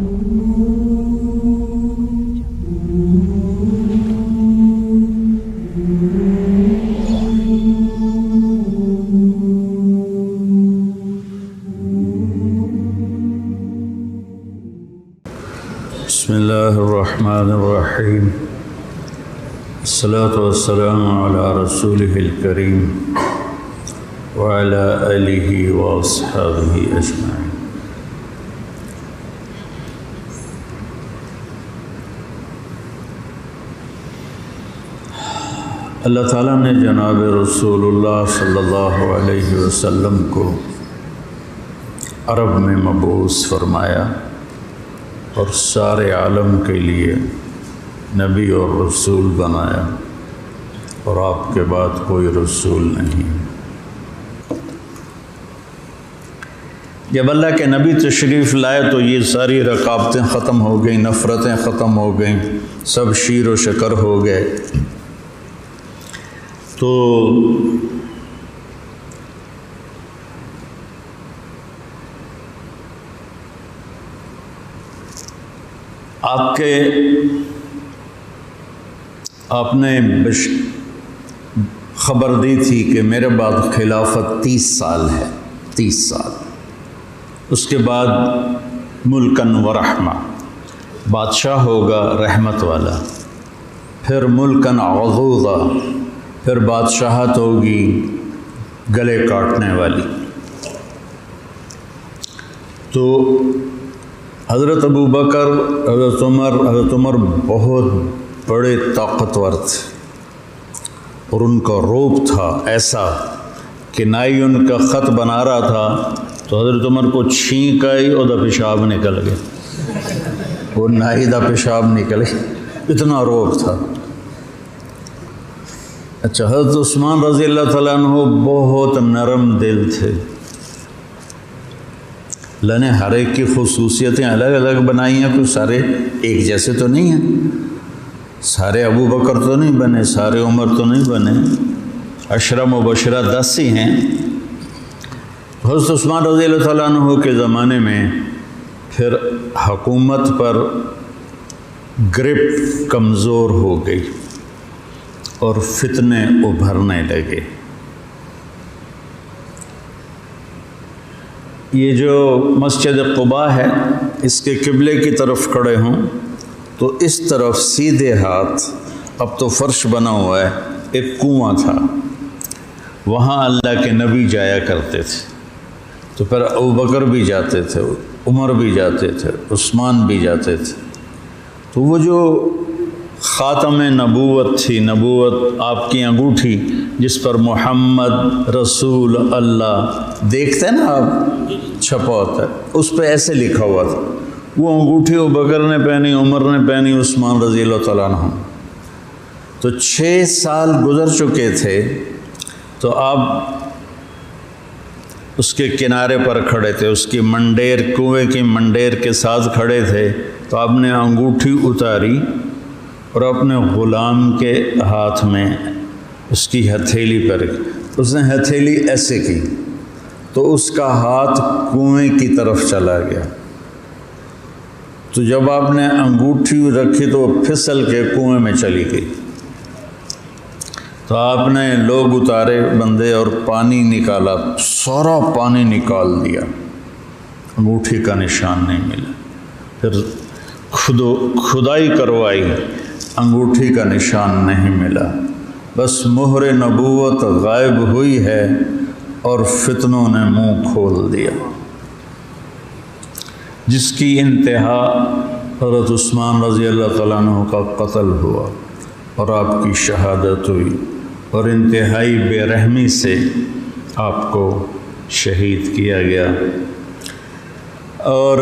بسم اللہ الرحمن الرحیم الصلاة والسلام علی رسولہ الکریم وعلی آلہ واصحابہ اجمعین۔ اللہ تعالیٰ نے جناب رسول اللہ صلی اللہ علیہ وسلم کو عرب میں مبعوث فرمایا اور سارے عالم کے لیے نبی اور رسول بنایا، اور آپ کے بعد کوئی رسول نہیں۔ جب اللہ کے نبی تشریف لائے تو یہ ساری رقابتیں ختم ہو گئیں، نفرتیں ختم ہو گئیں، سب شیر و شکر ہو گئے۔ تو آپ نے خبر دی تھی کہ میرے بعد خلافت 30 سال ہے، 30 سال۔ اس کے بعد ملکن و رحمہ، بادشاہ ہوگا رحمت والا، پھر ملکن عضوضا، پھر بادشاہت ہوگی گلے کاٹنے والی۔ تو حضرت ابو بکر، حضرت عمر بہت بڑے طاقتور تھے، اور ان کا روب تھا ایسا کہ نائی ان کا خط بنا رہا تھا تو حضرت عمر کو چھینک آئی اور دا پیشاب نکل گیا، وہ نائی دا پیشاب نکل گیا، اتنا روب تھا۔ اچھا، حضرت عثمان رضی اللہ تعالیٰ عنہ بہت نرم دل تھے۔ اللہ نے ہر ایک کی خصوصیتیں الگ الگ بنائی ہیں، کوئی سارے ایک جیسے تو نہیں ہیں، سارے ابو بکر تو نہیں بنے، سارے عمر تو نہیں بنے، عشرہ مبشرہ 10 ہی ہیں۔ حضرت عثمان رضی اللہ تعالیٰ عنہ کے زمانے میں پھر حکومت پر گرپ کمزور ہو گئی اور فتنے ابھرنے لگے۔ یہ جو مسجد قباء ہے، اس کے قبلے کی طرف کھڑے ہوں تو اس طرف سیدھے ہاتھ، اب تو فرش بنا ہوا ہے، ایک کنواں تھا، وہاں اللہ کے نبی جایا کرتے تھے۔ تو پھر ابو بکر بھی جاتے تھے، عمر بھی جاتے تھے، عثمان بھی جاتے تھے۔ تو وہ جو خاتم نبوت تھی، نبوت آپ کی انگوٹھی جس پر محمد رسول اللہ دیکھتے ہیں نا آپ، چھپا ہوتا ہے، اس پہ ایسے لکھا ہوا تھا۔ وہ انگوٹھی ابو بکر نے پہنی، عمر نے پہنی، عثمان رضی اللہ تعالیٰ عنہ۔ تو 6 سال گزر چکے تھے، تو آپ اس کے کنارے پر کھڑے تھے، اس کی منڈیر، کنویں کی منڈیر کے ساتھ کھڑے تھے۔ تو آپ نے انگوٹھی اتاری اور اپنے غلام کے ہاتھ میں اس کی ہتھیلی پر، اس نے ہتھیلی ایسے کی تو اس کا ہاتھ کنویں کی طرف چلا گیا۔ تو جب آپ نے انگوٹھی رکھی تو وہ پھسل کے کنویں میں چلی گئی۔ تو آپ نے لوگ اتارے بندے اور پانی نکالا، سارا پانی نکال دیا، انگوٹھی کا نشان نہیں ملا۔ پھر کھدائی کروائی، انگوٹھی کا نشان نہیں ملا۔ بس مہر نبوت غائب ہوئی ہے اور فتنوں نے منہ کھول دیا۔ جس کی انتہا حضرت عثمان رضی اللہ تعالیٰ عنہ کا قتل ہوا اور آپ کی شہادت ہوئی، اور انتہائی بے رحمی سے آپ کو شہید کیا گیا۔ اور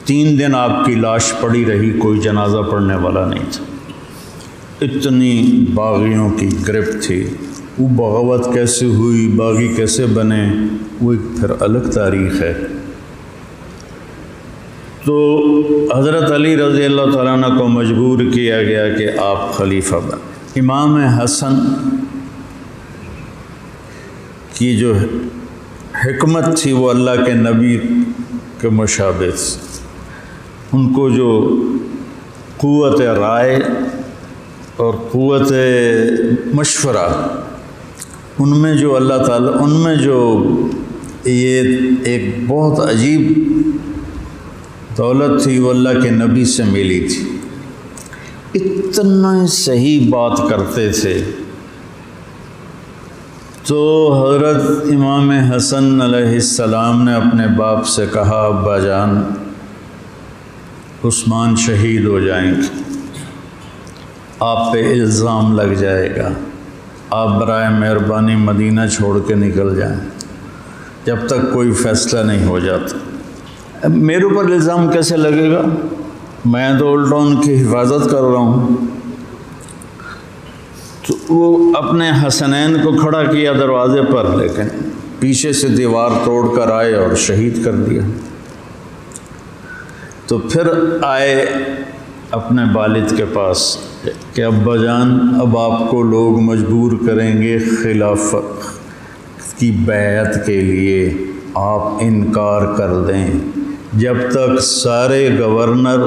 3 دن آپ کی لاش پڑی رہی، کوئی جنازہ پڑھنے والا نہیں تھا، اتنی باغیوں کی گرفت تھی۔ وہ بغاوت کیسے ہوئی، باغی کیسے بنے، وہ ایک پھر الگ تاریخ ہے۔ تو حضرت علی رضی اللہ تعالیٰ عنہ کو مجبور کیا گیا کہ آپ خلیفہ بن۔ امام حسن کی جو حکمت تھی وہ اللہ کے نبی کے مشابہ تھے۔ ان کو جو قوت رائے اور قوت مشورہ، ان میں جو اللہ تعالیٰ، ان میں جو یہ ایک بہت عجیب دولت تھی، وہ اللہ کے نبی سے ملی تھی۔ اتنا صحیح بات کرتے تھے۔ تو حضرت امام حسن علیہ السلام نے اپنے باپ سے کہا، ابا جان عثمان شہید ہو جائیں گے، آپ پہ الزام لگ جائے گا، آپ برائے مہربانی مدینہ چھوڑ کے نکل جائیں جب تک کوئی فیصلہ نہیں ہو جاتا۔ اب میرے اوپر الزام کیسے لگے گا؟ میں تو الٹا ان کی حفاظت کر رہا ہوں۔ تو وہ اپنے حسنین کو کھڑا کیا دروازے پر، لیکن پیچھے سے دیوار توڑ کر آئے اور شہید کر دیا۔ تو پھر آئے اپنے والد کے پاس کہ ابا جان اب آپ کو لوگ مجبور کریں گے خلافت کی بیعت کے لیے، آپ انکار کر دیں۔ جب تک سارے گورنر،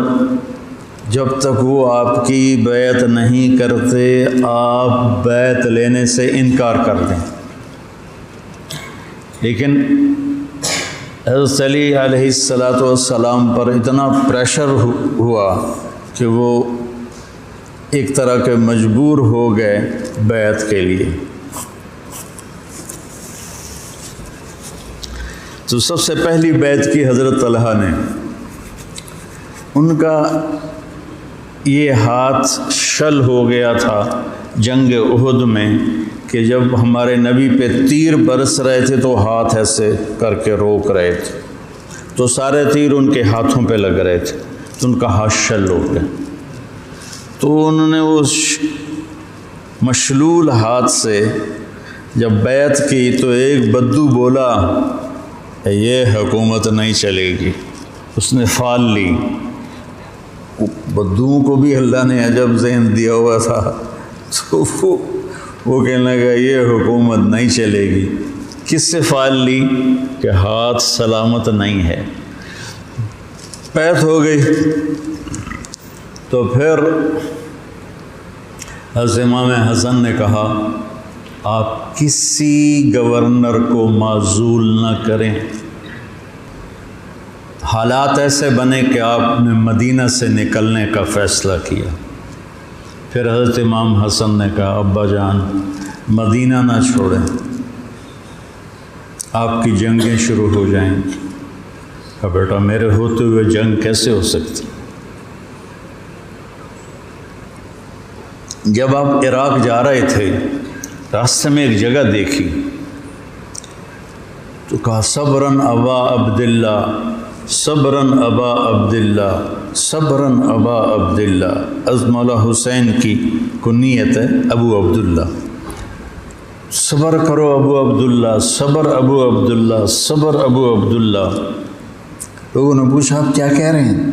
جب تک وہ آپ کی بیعت نہیں کرتے، آپ بیعت لینے سے انکار کر دیں۔ لیکن حضرت علی علیہ السلام پر اتنا پریشر ہوا کہ وہ ایک طرح کے مجبور ہو گئے بیعت کے لیے۔ تو سب سے پہلی بیعت کی حضرت طلحہ نے۔ ان کا یہ ہاتھ شل ہو گیا تھا جنگ احد میں، کہ جب ہمارے نبی پہ تیر برس رہے تھے تو ہاتھ ایسے کر کے روک رہے تھے، تو سارے تیر ان کے ہاتھوں پہ لگ رہے تھے، تو ان کا ہاتھ شل ہو گیا۔ تو انہوں نے اس مشلول ہاتھ سے جب بیعت کی تو ایک بدو بولا یہ حکومت نہیں چلے گی، اس نے فال لی۔ بدوؤں کو بھی اللہ نے عجب ذہن دیا ہوا تھا، تو وہ کہنے لگا یہ حکومت نہیں چلے گی۔ کس سے فال لی؟ کہ ہاتھ سلامت نہیں ہے۔ بیعت ہو گئی۔ تو پھر حضرت امام حسن نے کہا آپ کسی گورنر کو معزول نہ کریں۔ حالات ایسے بنے کہ آپ نے مدینہ سے نکلنے کا فیصلہ کیا۔ پھر حضرت امام حسن نے کہا ابا جان مدینہ نہ چھوڑیں، آپ کی جنگیں شروع ہو جائیں گی۔ کہا بیٹا میرے ہوتے ہوئے جنگ کیسے ہو سکتی؟ جب آپ عراق جا رہے تھے راستے میں ایک جگہ دیکھی تو کہا صبرن ابا عبداللہ، صبرن ابا عبداللہ، صبرن ابا عبداللہ۔ از مولا حسین کی کنیت ہے ابو عبداللہ۔ صبر کرو ابو عبداللہ، صبر ابو عبداللہ، صبر ابو عبداللہ۔ لوگوں نے پوچھا آپ کیا کہہ رہے ہیں؟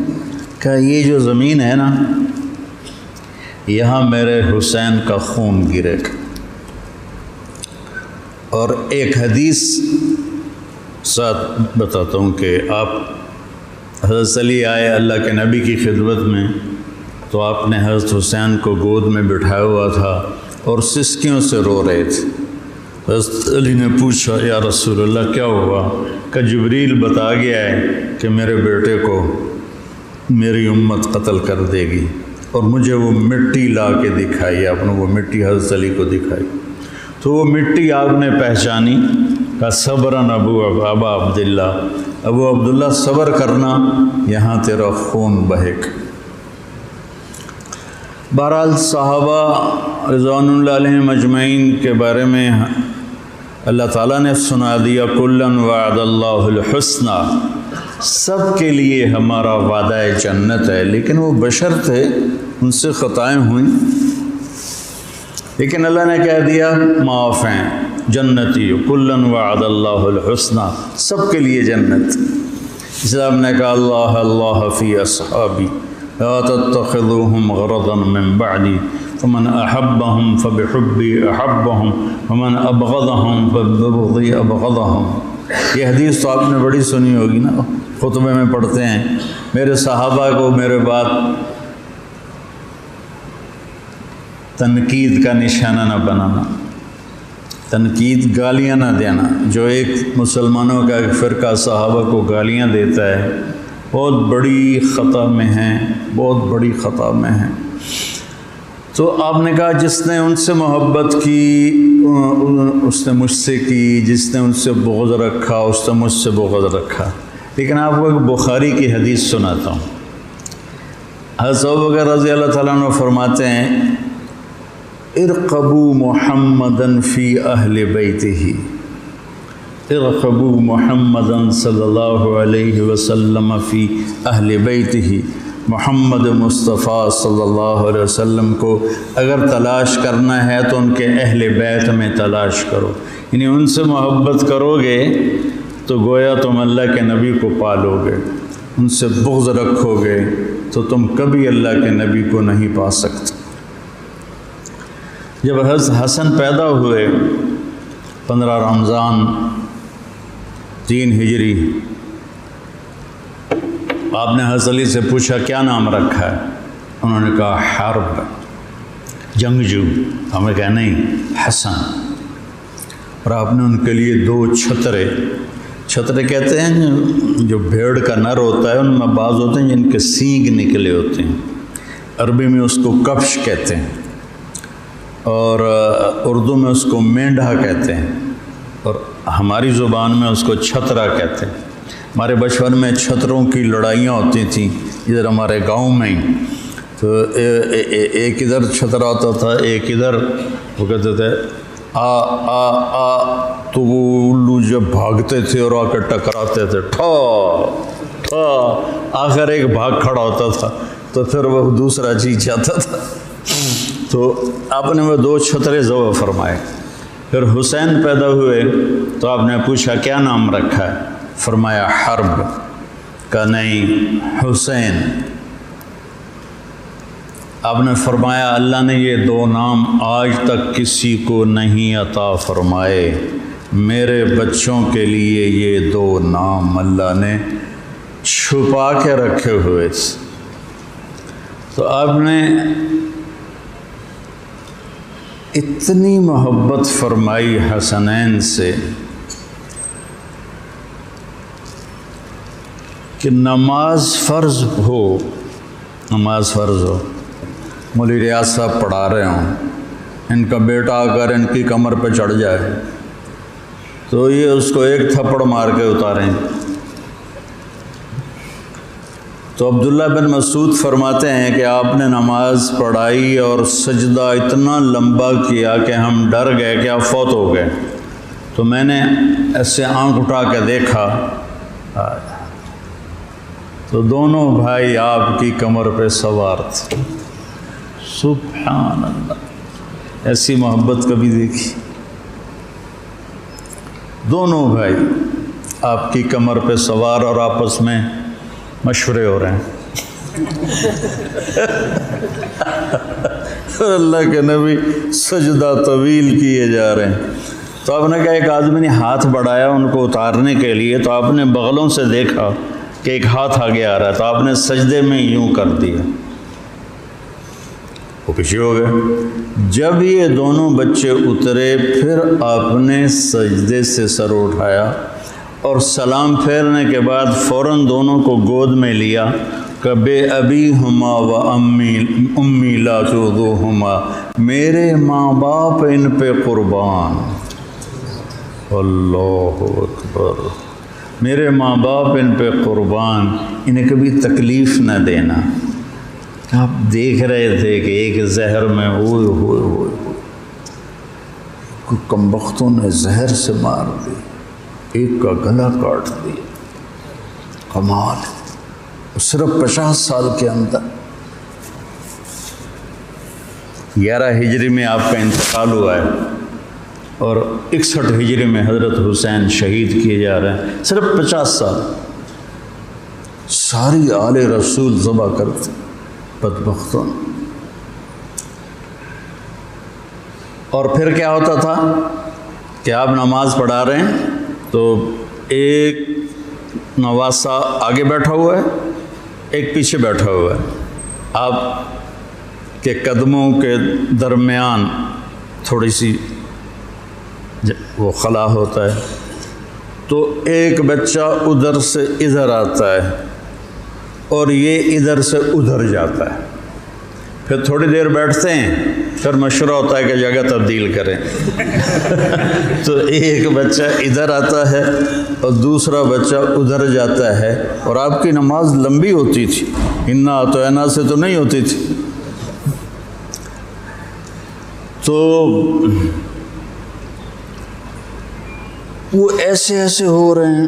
کہا یہ جو زمین ہے نا، یہاں میرے حسین کا خون گرے گا۔ اور ایک حدیث ساتھ بتاتا ہوں کہ آپ حضرت علی آئے اللہ کے نبی کی خدمت میں، تو آپ نے حضرت حسین کو گود میں بٹھایا ہوا تھا اور سسکیوں سے رو رہے تھے۔ حضرت علی نے پوچھا یا رسول اللہ کیا ہوا؟ کہ جبریل بتا گیا ہے کہ میرے بیٹے کو میری امت قتل کر دے گی، اور مجھے وہ مٹی لا کے دکھائی۔ آپ نے وہ مٹی حضرت علی کو دکھائی، تو وہ مٹی آپ نے پہچانی۔ کہ صبرن ابا عبداللہ، ابو عبداللہ صبر کرنا، یہاں تیرا خون بہے گا۔ بہرحال صحابہ رضوان اللہ علیہم اجمعین کے بارے میں اللہ تعالیٰ نے سنا دیا کلن وعد اللہ الحسنہ، سب کے لیے ہمارا وعدہ جنت ہے۔ لیکن وہ بشر تھے، ان سے خطائیں ہوئیں، لیکن اللہ نے کہہ دیا معاف ہیں، جنتی کلن وعد اللہ الحسنہ، سب کے لیے جنت۔ اسلام نے کہا اللہ اللہ فی اصحابی لا تتخذوهم غرضا من بعدی فمن احبهم فبحبی احبهم ومن ابغضهم فببغضی ابغضهم۔ یہ حدیث تو آپ نے بڑی سنی ہوگی نا، خطبے میں پڑھتے ہیں، میرے صحابہ کو میرے بعد تنقید کا نشانہ نہ بنانا، تنقید گالیاں نہ دینا۔ جو ایک مسلمانوں کا ایک فرقہ صحابہ کو گالیاں دیتا ہے بہت بڑی خطا میں ہیں، بہت بڑی خطا میں ہیں۔ تو آپ نے کہا جس نے ان سے محبت کی اس نے مجھ سے کی، جس نے ان سے بغض رکھا اس نے مجھ سے بغض رکھا۔ لیکن آپ کو ایک بخاری کی حدیث سناتا ہوں۔ حضرت ابوبکر رضی اللہ تعالیٰ عنہ فرماتے ہیں ارقبوا محمدًا فی اہل بیتہ، ارقبوا محمدًا صلی اللہ علیہ وسلم فی اہل بیتہ، محمد مصطفیٰ صلی اللہ علیہ وسلم کو اگر تلاش کرنا ہے تو ان کے اہل بیت میں تلاش کرو، یعنی ان سے محبت کرو گے تو گویا تم اللہ کے نبی کو پالو گے، ان سے بغض رکھو گے تو تم کبھی اللہ کے نبی کو نہیں پا سکتے۔ جب حضرت حسن پیدا ہوئے 15 رمضان 3 ہجری، آپ نے حضرت علی سے پوچھا کیا نام رکھا ہے؟ انہوں نے کہا حرب، جنگجو۔ ہم نے کہا نہیں، حسن۔ اور آپ نے ان کے لیے 2 چھترے کہتے ہیں جو بھیڑ کا نر ہوتا ہے، ان میں بعض ہوتے ہیں جن کے سینگ نکلے ہوتے ہیں، عربی میں اس کو کفش کہتے ہیں اور اردو میں اس کو مینڈھا کہتے ہیں اور ہماری زبان میں اس کو چھترا کہتے ہیں۔ ہمارے بچپن میں چھتروں کی لڑائیاں ہوتی تھیں ادھر ہمارے گاؤں میں ہی، تو ایک ادھر چھترا ہوتا تھا ایک ادھر، وہ کہتے تھے آ آ آ، تو وہ الو جب بھاگتے تھے اور آ کے ٹکراتے تھے، ٹھا ٹھا، آخر ایک بھاگ کھڑا ہوتا تھا تو پھر وہ دوسرا جیت جاتا تھا۔ تو آپ نے وہ 2 چھترے ذبح فرمائے۔ پھر حسین پیدا ہوئے تو آپ نے پوچھا کیا نام رکھا ہے؟ فرمایا حرب، کا نہیں حسین۔ آپ نے فرمایا اللہ نے یہ 2 نام آج تک کسی کو نہیں عطا فرمائے، میرے بچوں کے لیے یہ 2 نام اللہ نے چھپا کے رکھے ہوئے تھے۔ تو آپ نے اتنی محبت فرمائی حسنین سے کہ نماز فرض ہو، مولوی ریاض صاحب پڑھا رہے ہوں، ان کا بیٹا اگر ان کی کمر پہ چڑھ جائے تو یہ اس کو ایک تھپڑ مار کے اتاریں۔ تو عبداللہ بن مسعود فرماتے ہیں کہ آپ نے نماز پڑھائی اور سجدہ اتنا لمبا کیا کہ ہم ڈر گئے کہ آپ فوت ہو گئے۔ تو میں نے ایسے آنکھ اٹھا کے دیکھا تو دونوں بھائی آپ کی کمر پہ سوار تھے۔ سبحان اللہ، ایسی محبت کبھی دیکھی؟ دونوں بھائی آپ کی کمر پہ سوار اور آپس میں مشورے ہو رہے ہیں۔ اللہ کے نبی سجدہ طویل کیے جا رہے ہیں۔ تو آپ نے کہا ایک آدمی نے ہاتھ بڑھایا ان کو اتارنے کے لیے، تو آپ نے بغلوں سے دیکھا کہ ایک ہاتھ آگے آ رہا ہے، تو آپ نے سجدے میں یوں کر دیا، وہ پیچھے ہو گئے۔ جب یہ دونوں بچے اترے پھر آپ نے سجدے سے سر اٹھایا اور سلام پھیرنے کے بعد فوراً دونوں کو گود میں لیا کہ بے ابی ہما و امی لا تؤذوہما، میرے ماں باپ ان پہ قربان، اللہ اکبر، میرے ماں باپ ان پہ قربان، انہیں کبھی تکلیف نہ دینا۔ آپ دیکھ رہے تھے کہ ایک زہر میں ہوئے ہوئے ہوئے کوئی کمبختوں نے زہر سے مار دی، ایک کا گلا کاٹ دیا۔ کمال، صرف 50 سال کے اندر۔ 11 ہجری میں آپ کا انتقال ہوا ہے اور 61 ہجری میں حضرت حسین شہید کیے جا رہے ہیں، صرف 50 سال۔ ساری آل رسول ذبح کرتے بدبختوں۔ اور پھر کیا ہوتا تھا کہ آپ نماز پڑھا رہے ہیں تو ایک نواسا آگے بیٹھا ہوا ہے، ایک پیچھے بیٹھا ہوا ہے، آپ کے قدموں کے درمیان تھوڑی سی وہ خلا ہوتا ہے، تو ایک بچہ ادھر سے ادھر آتا ہے اور یہ ادھر سے ادھر جاتا ہے، پھر تھوڑی دیر بیٹھتے ہیں، پھر مشورہ ہوتا ہے کہ جگہ تبدیل کریں تو ایک بچہ ادھر آتا ہے اور دوسرا بچہ ادھر جاتا ہے، اور آپ کی نماز لمبی ہوتی تھی، انا اطعنا سے تو نہیں ہوتی تھی، تو وہ ایسے ایسے ہو رہے ہیں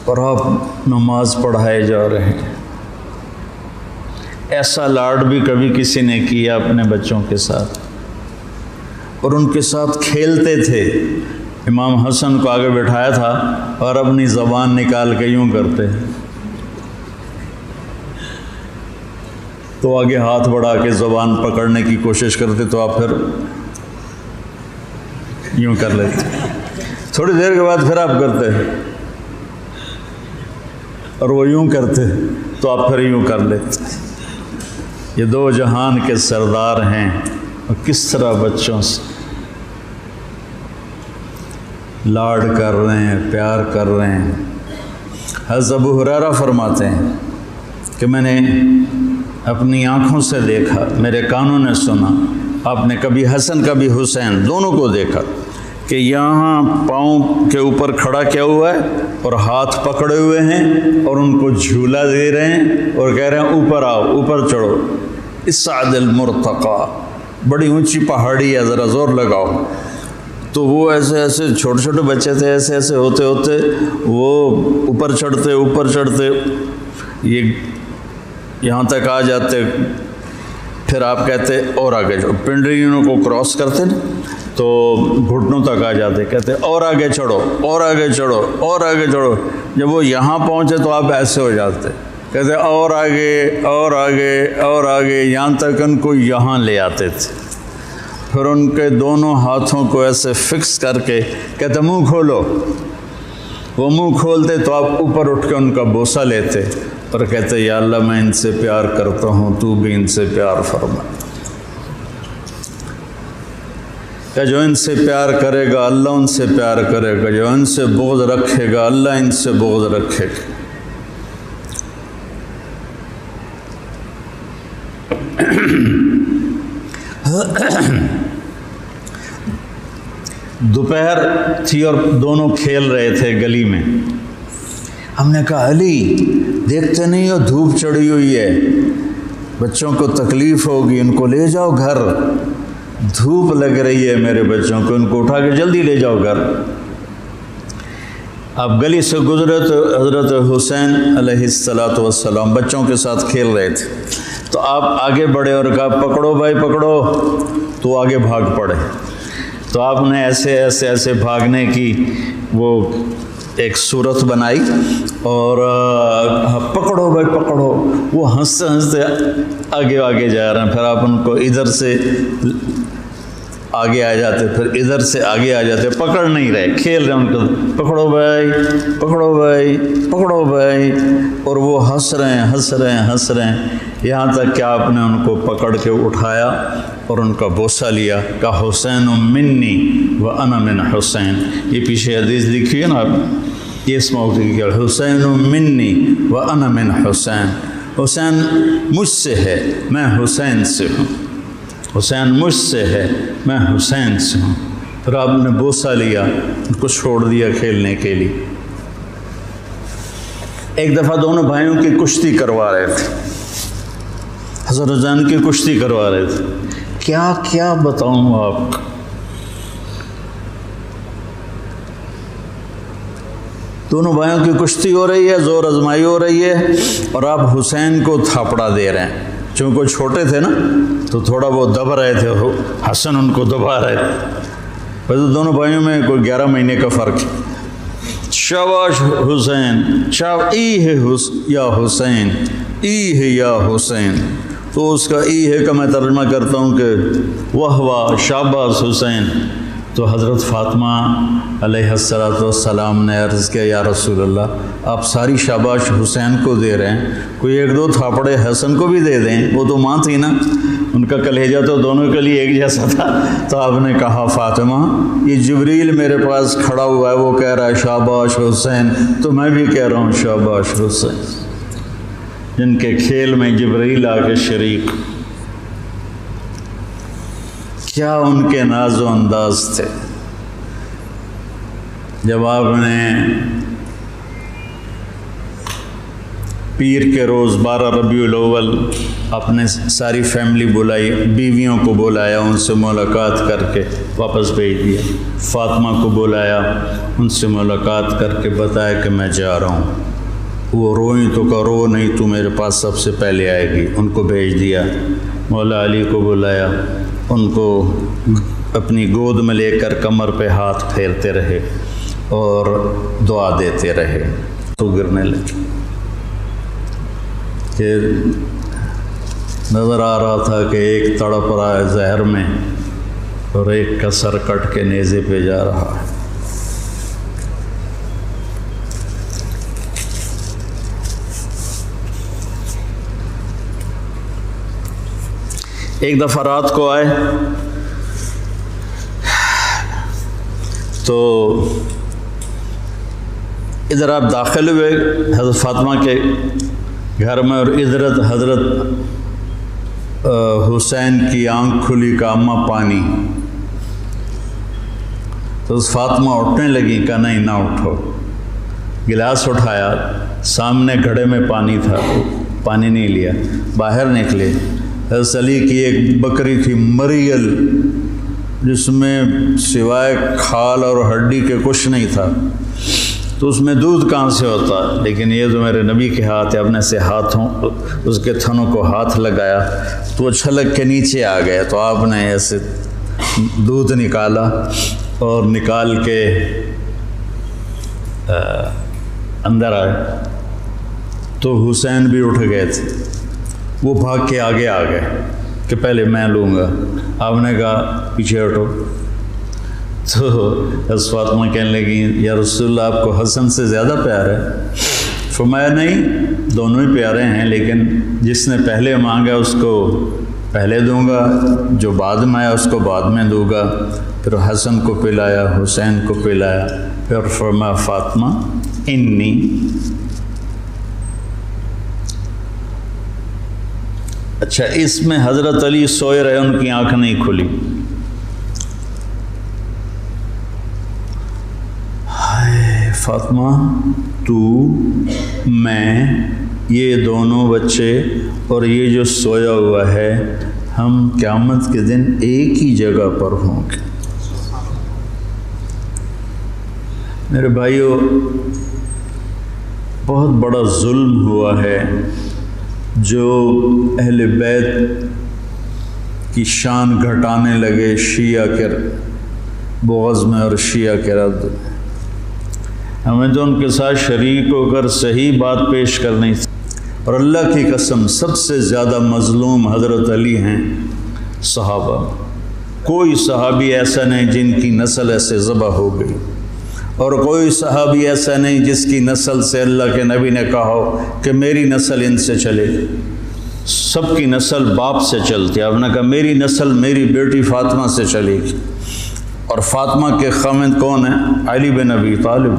اور آپ نماز پڑھائے جا رہے ہیں۔ ایسا لاڈ بھی کبھی کسی نے کیا اپنے بچوں کے ساتھ، اور ان کے ساتھ کھیلتے تھے۔ امام حسن کو آگے بٹھایا تھا اور اپنی زبان نکال کے یوں کرتے، تو آگے ہاتھ بڑھا کے زبان پکڑنے کی کوشش کرتے، تو آپ پھر یوں کر لیتے، تھوڑی دیر کے بعد پھر آپ کرتے اور وہ یوں کرتے تو آپ پھر یوں کر لیتے۔ یہ دو جہان کے سردار ہیں، اور کس طرح بچوں سے لاڈ کر رہے ہیں، پیار کر رہے ہیں۔ حضرت ابو ہریرہ فرماتے ہیں کہ میں نے اپنی آنکھوں سے دیکھا، میرے کانوں نے سنا، آپ نے کبھی حسن کبھی حسین دونوں کو دیکھا کہ یہاں پاؤں کے اوپر کھڑا کیا ہوا ہے اور ہاتھ پکڑے ہوئے ہیں اور ان کو جھولا دے رہے ہیں اور کہہ رہے ہیں اوپر آؤ، اوپر چڑھو، اسعد المرتقی، بڑی اونچی پہاڑی ہے، ذرا زور لگاؤ۔ تو وہ ایسے ایسے چھوٹے چھوٹے بچے تھے، ایسے ایسے ہوتے ہوتے وہ اوپر چڑھتے یہ یہاں تک آ جاتے، پھر آپ کہتے اور آگے چڑھو، پنڈلیوں کو کراس کرتے نا تو گھٹنوں تک آ جاتے، کہتے اور آگے چڑھو، اور آگے چڑھو، اور آگے چڑھو۔ جب وہ یہاں پہنچے تو آپ ایسے ہو جاتے، کہتے اور آگے اور آگے اور آگے، یہاں تک ان کو یہاں لے آتے تھے۔ پھر ان کے دونوں ہاتھوں کو ایسے فکس کر کے کہتے منہ کھولو، وہ منہ کھولتے تو آپ اوپر اٹھ کے ان کا بوسہ لیتے اور کہتے یا اللہ میں ان سے پیار کرتا ہوں، تو بھی ان سے پیار فرما، کہ جو ان سے پیار کرے گا اللہ ان سے پیار کرے گا، جو ان سے بغض رکھے گا اللہ ان سے بغض رکھے گا۔ دوپہر تھی اور دونوں کھیل رہے تھے گلی میں۔ ہم نے کہا علی دیکھتے نہیں ہو دھوپ چڑھی ہوئی ہے، بچوں کو تکلیف ہوگی، ان کو لے جاؤ گھر، دھوپ لگ رہی ہے میرے بچوں کو، ان کو اٹھا کے جلدی لے جاؤ گھر۔ اب گلی سے گزرے تو حضرت حسین علیہ السلام بچوں کے ساتھ کھیل رہے تھے، تو آپ آگے بڑھے اور کہا پکڑو بھائی پکڑو، تو آگے بھاگ پڑے۔ تو آپ نے ایسے ایسے ایسے بھاگنے کی وہ ایک صورت بنائی اور پکڑو بھائی پکڑو، وہ ہنستے ہنستے آگے آگے جا رہے ہیں، پھر آپ ان کو ادھر سے آگے آ جاتے، پھر ادھر سے آگے آ جاتے، پکڑ نہیں رہے، کھیل رہے ان کو، پکڑو بھائی پکڑو بھائی پکڑو بھائی، اور وہ ہنس رہے ہیں ہنس رہے ہیں ہنس رہے ہیں، یہاں تک کہ آپ نے ان کو پکڑ کے اٹھایا اور ان کا بوسہ لیا، کہا حسین منی وانا من حسین۔ یہ پیچھے حدیث لکھی ہے نا آپ، یہ اس موقع کی حسین منی وانا من حسین، حسین مجھ سے ہے میں حسین سے ہوں، حسین مجھ سے ہے میں حسین سے ہوں۔ پھر آپ نے بوسہ لیا، ان کو چھوڑ دیا کھیلنے کے لیے۔ ایک دفعہ دونوں بھائیوں کی کشتی کروا رہے تھے، حضرت حسین کی کشتی کروا رہے تھے، کیا کیا بتاؤں آپ کو۔ دونوں بھائیوں کی کشتی ہو رہی ہے، زور آزمائی ہو رہی ہے، اور آپ حسین کو تھاپڑا دے رہے ہیں، چونکہ چھوٹے تھے نا تو تھوڑا بہت دب رہے تھے، حسن ان کو دبا رہے تھے۔ ویسے دونوں بھائیوں میں کوئی 11 مہینے کا فرق ہے۔ شاباش حسین، ای ہے یا حسین، ای ہے یا حسین، تو اس کا ای ہے کا میں ترجمہ کرتا ہوں کہ واہ واہ شاباش حسین، تو حضرت فاطمہ علیہ السلام نے عرض کیا یا رسول اللہ آپ ساری شاباش حسین کو دے رہے ہیں، کوئی ایک دو تھاپڑے حسن کو بھی دے دیں، وہ تو ماں تھی نا، ان کا کلیجہ تو دونوں کے لیے ایک جیسا تھا۔ تو آپ نے کہا فاطمہ یہ جبریل میرے پاس کھڑا ہوا ہے، وہ کہہ رہا ہے شاباش حسین، تو میں بھی کہہ رہا ہوں شاباش حسین، جن کے کھیل میں جبریل آ کے شریک۔ کیا ان کے ناز و انداز تھے۔ جب آپ نے پیر کے روز 12 ربیع الاول اپنے ساری فیملی بلائی، بیویوں کو بلایا، ان سے ملاقات کر کے واپس بھیج دیا، فاطمہ کو بلایا، ان سے ملاقات کر کے بتایا کہ میں جا رہا ہوں، وہ روئیں تو کہ رو نہیں تو میرے پاس سب سے پہلے آئے گی، ان کو بھیج دیا۔ مولا علی کو بلایا، ان کو اپنی گود میں لے کر کمر پہ ہاتھ پھیرتے رہے اور دعا دیتے رہے، تو گرنے لگے کہ نظر آ رہا تھا کہ ایک تڑپ رہا ہے زہر میں اور ایک کا سر کٹ کے نیزے پہ جا رہا ہے۔ ایک دفعہ رات کو آئے تو ادھر آپ داخل ہوئے حضرت فاطمہ کے گھر میں، اور ادھر حضرت حسین کی آنکھ کھلی کہ اماں پانی، تو اس فاطمہ اٹھنے لگی، کہا نہیں نہ اٹھو، گلاس اٹھایا، سامنے گھڑے میں پانی تھا، پانی نہیں لیا، باہر نکلے، حضرت علی کی ایک بکری تھی مریل، جس میں سوائے کھال اور ہڈی کے کچھ نہیں تھا، تو اس میں دودھ کہاں سے ہوتا، لیکن یہ تو میرے نبی کے ہاتھ ہے، اپنے سے ہاتھوں اس کے تھنوں کو ہاتھ لگایا تو وہ چھلک کے نیچے آ گئے، تو آپ نے ایسے دودھ نکالا اور نکال کے اندر آئے، تو حسین بھی اٹھ گئے تھے، وہ بھاگ کے آگے آ گئے کہ پہلے میں لوں گا، آپ نے کہا پیچھے ہٹو، تو حضرت فاطمہ کہنے لگی یا رسول اللہ آپ کو حسن سے زیادہ پیار ہے؟ فرمایا نہیں، دونوں ہی پیارے ہیں، لیکن جس نے پہلے مانگا اس کو پہلے دوں گا، جو بعد میں آیا اس کو بعد میں دوں گا۔ پھر حسن کو پلایا، حسین کو پلایا، پھر فرمایا فاطمہ انی، اچھا اس میں حضرت علی سوئے رہے، ان کی آنکھ نہیں کھلی، ہائے فاطمہ تو میں یہ دونوں بچے اور یہ جو سویا ہوا ہے، ہم قیامت کے دن ایک ہی جگہ پر ہوں گے۔ میرے بھائیو، بہت بڑا ظلم ہوا ہے جو اہل بیت کی شان گھٹانے لگے شیعہ کے بغض میں اور شیعہ کے رد میں۔ ہمیں تو ان کے ساتھ شریک ہو کر صحیح بات پیش کرنی تھی، اور اللہ کی قسم سب سے زیادہ مظلوم حضرت علی ہیں صحابہ، کوئی صحابی ایسا نہیں جن کی نسل ایسے ذبح ہو گئی، اور کوئی صحابی ایسا نہیں جس کی نسل سے اللہ کے نبی نے کہا ہو کہ میری نسل ان سے چلے، سب کی نسل باپ سے چلتی ہے۔ آپ نے کہا میری نسل میری بیٹی فاطمہ سے چلے گی، اور فاطمہ کے خامند کون ہیں؟ علی بن ابی طالب۔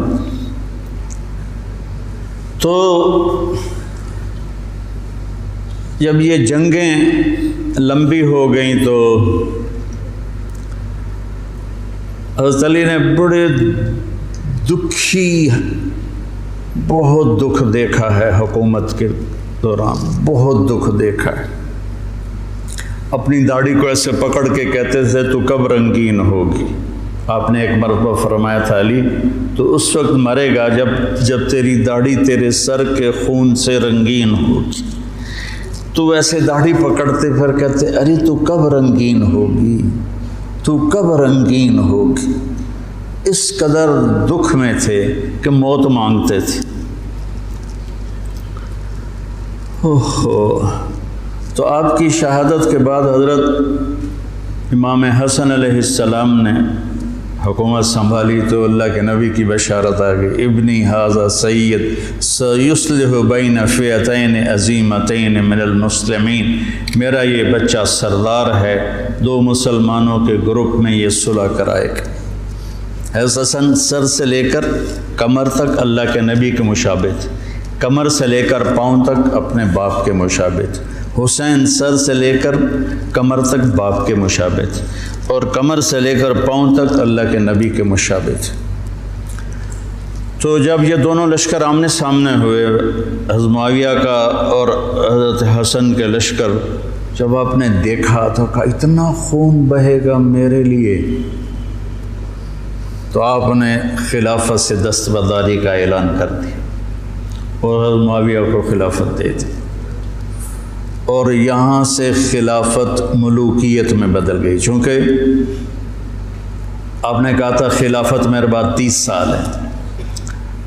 تو جب یہ جنگیں لمبی ہو گئیں تو حضرت علی نے بڑے دکھی، بہت دکھ دیکھا ہے حکومت کے دوران، بہت دکھ دیکھا ہے۔ اپنی داڑھی کو ایسے پکڑ کے کہتے تھے تو کب رنگین ہوگی؟ آپ نے ایک مرتبہ فرمایا تھا علی تو اس وقت مرے گا جب تیری داڑھی تیرے سر کے خون سے رنگین ہوگی۔ تو ویسے داڑھی پکڑتے پھر کہتے ارے تو کب رنگین ہوگی، تو کب رنگین ہوگی۔ اس قدر دکھ میں تھے کہ موت مانگتے تھے۔ تو آپ کی شہادت کے بعد حضرت امام حسن علیہ السلام نے حکومت سنبھالی تو اللہ کے نبی کی بشارت آ گئی، ابنی ھذا سید سیصلح بین فئتین عظیمتین من المسلمین، میرا یہ بچہ سردار ہے، دو مسلمانوں کے گروپ میں یہ صلح کرائے گا۔ حضرت حسن سر سے لے کر کمر تک اللہ کے نبی کے مشابہ تھے، کمر سے لے کر پاؤں تک اپنے باپ کے مشابہ تھے۔ حسین سر سے لے کر کمر تک باپ کے مشابہ تھے، اور کمر سے لے کر پاؤں تک اللہ کے نبی کے مشابہ تھے۔ تو جب یہ دونوں لشکر آمنے سامنے ہوئے، حضرت معاویہ کا اور حضرت حسن کے لشکر، جب آپ نے دیکھا تو کہا اتنا خون بہے گا میرے لیے، تو آپ نے خلافت سے دستبرداری کا اعلان کر دیا اور حضرت معاویہ کو خلافت دے دی، اور یہاں سے خلافت ملوکیت میں بدل گئی۔ چونکہ آپ نے کہا تھا خلافت میرے بعد 30 سال ہے،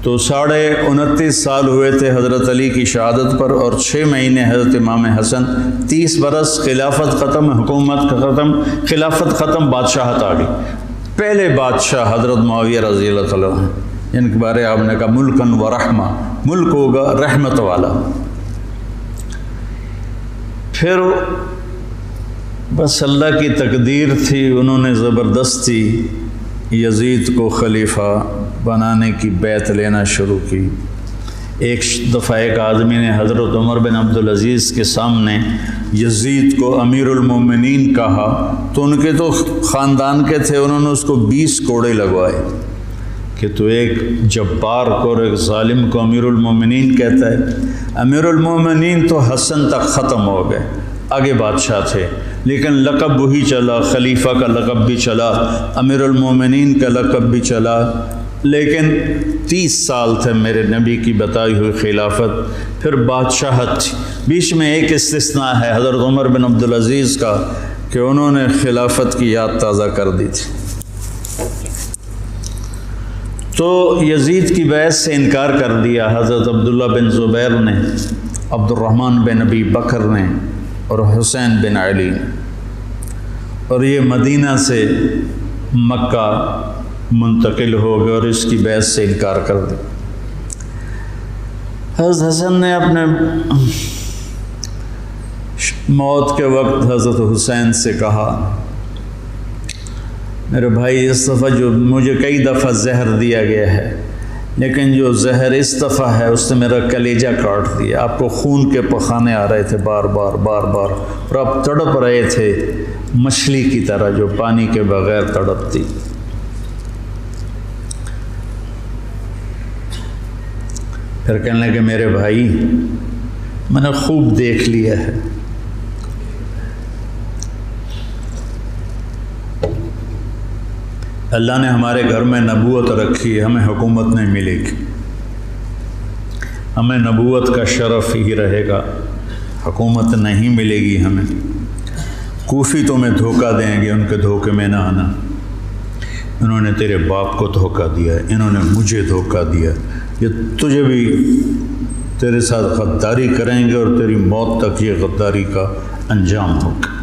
تو 29.5 سال ہوئے تھے حضرت علی کی شہادت پر، اور 6 مہینے حضرت امام حسن، 30 برس خلافت ختم، حکومت ختم، خلافت ختم، بادشاہت آ گئی۔ پہلے بادشاہ حضرت معاویہ رضی اللہ تعالیٰ عنہ، جن کے بارے آپ نے کہا ملکن و رحمہ، ملک ہوگا رحمت والا۔ پھر بس اللہ کی تقدیر تھی، انہوں نے زبردستی یزید کو خلیفہ بنانے کی بیعت لینا شروع کی۔ ایک دفعہ ایک آدمی نے حضرت عمر بن عبدالعزیز کے سامنے یزید کو امیر المومنین کہا، تو ان کے تو خاندان کے تھے، انہوں نے اس کو 20 کوڑے لگوائے کہ تو ایک جبار کو اور ایک ظالم کو امیر المومنین کہتا ہے۔ امیر المومنین تو حسن تک ختم ہو گئے، آگے بادشاہ تھے، لیکن لقب وہی چلا، خلیفہ کا لقب بھی چلا، امیر المومنین کا لقب بھی چلا، لیکن 30 سال تھے میرے نبی کی بتائی ہوئی خلافت، پھر بادشاہت تھی۔ بیچ میں ایک استثناء ہے حضرت عمر بن عبدالعزیز کا کہ انہوں نے خلافت کی یاد تازہ کر دی تھی۔ تو یزید کی بیعت سے انکار کر دیا حضرت عبداللہ بن زبیر نے، عبد الرحمن بن ابی بکر نے، اور حسین بن علی نے، اور یہ مدینہ سے مکہ منتقل ہو گئے اور اس کی بیعت سے انکار کر دیا۔ حضرت حسن نے اپنے موت کے وقت حضرت حسین سے کہا، میرے بھائی اس دفعہ جو مجھے کئی دفعہ زہر دیا گیا ہے، لیکن جو زہر اس دفعہ ہے اس نے میرا کلیجہ کاٹ دیا، آپ کو خون کے پخانے آ رہے تھے بار بار بار بار، اور آپ تڑپ رہے تھے مچھلی کی طرح جو پانی کے بغیر تڑپتی۔ پھر کہنے لگے میرے بھائی میں نے خوب دیکھ لیا ہے، اللہ نے ہمارے گھر میں نبوت رکھی ہے، ہمیں حکومت نہیں ملے گی، ہمیں نبوت کا شرف ہی رہے گا، حکومت نہیں ملے گی ہمیں۔ کوفی تمہیں دھوکہ دیں گے، ان کے دھوکے میں نہ آنا، انہوں نے تیرے باپ کو دھوکہ دیا ہے، انہوں نے مجھے دھوکہ دیا، یہ تجھے بھی تیرے ساتھ غداری کریں گے اور تیری موت تک یہ غداری کا انجام ہوگا۔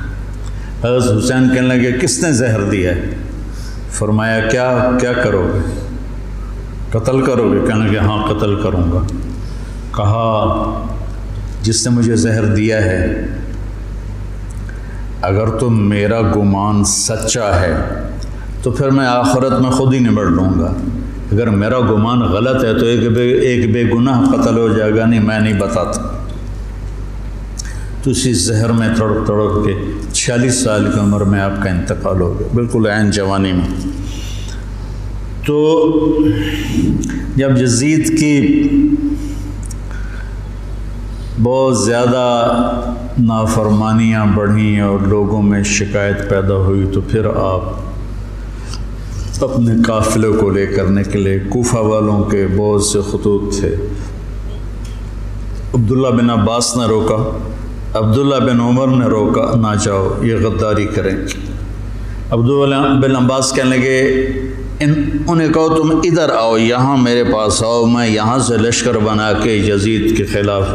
حضرت حسین کہنے لگے کس نے زہر دیا ہے؟ فرمایا کیا کرو گے؟ قتل کرو گے؟ کہنے لگے ہاں قتل کروں گا۔ کہا جس نے مجھے زہر دیا ہے اگر تو میرا گمان سچا ہے تو پھر میں آخرت میں خود ہی نمٹ لوں گا، اگر میرا گمان غلط ہے تو ایک بے گناہ قتل ہو جائے گا، نہیں میں نہیں بتاتا۔ تو اسی زہر میں تڑپ تڑپ کے 46 سال کی عمر میں آپ کا انتقال ہو گیا، بالکل عین جوانی میں۔ تو جب یزید کی بہت زیادہ نافرمانیاں بڑھیں اور لوگوں میں شکایت پیدا ہوئی تو پھر آپ اپنے قافلے کو لے کر نکلے۔ کوفہ والوں کے بہت سے خطوط تھے، عبداللہ بن عباس نے روکا، عبداللہ بن عمر نے روکا، نہ جاؤ یہ غداری کریں۔ عبداللہ بن عباس کہنے لگے انہیں کہو تم ادھر آؤ، یہاں میرے پاس آؤ، میں یہاں سے لشکر بنا کے یزید کے خلاف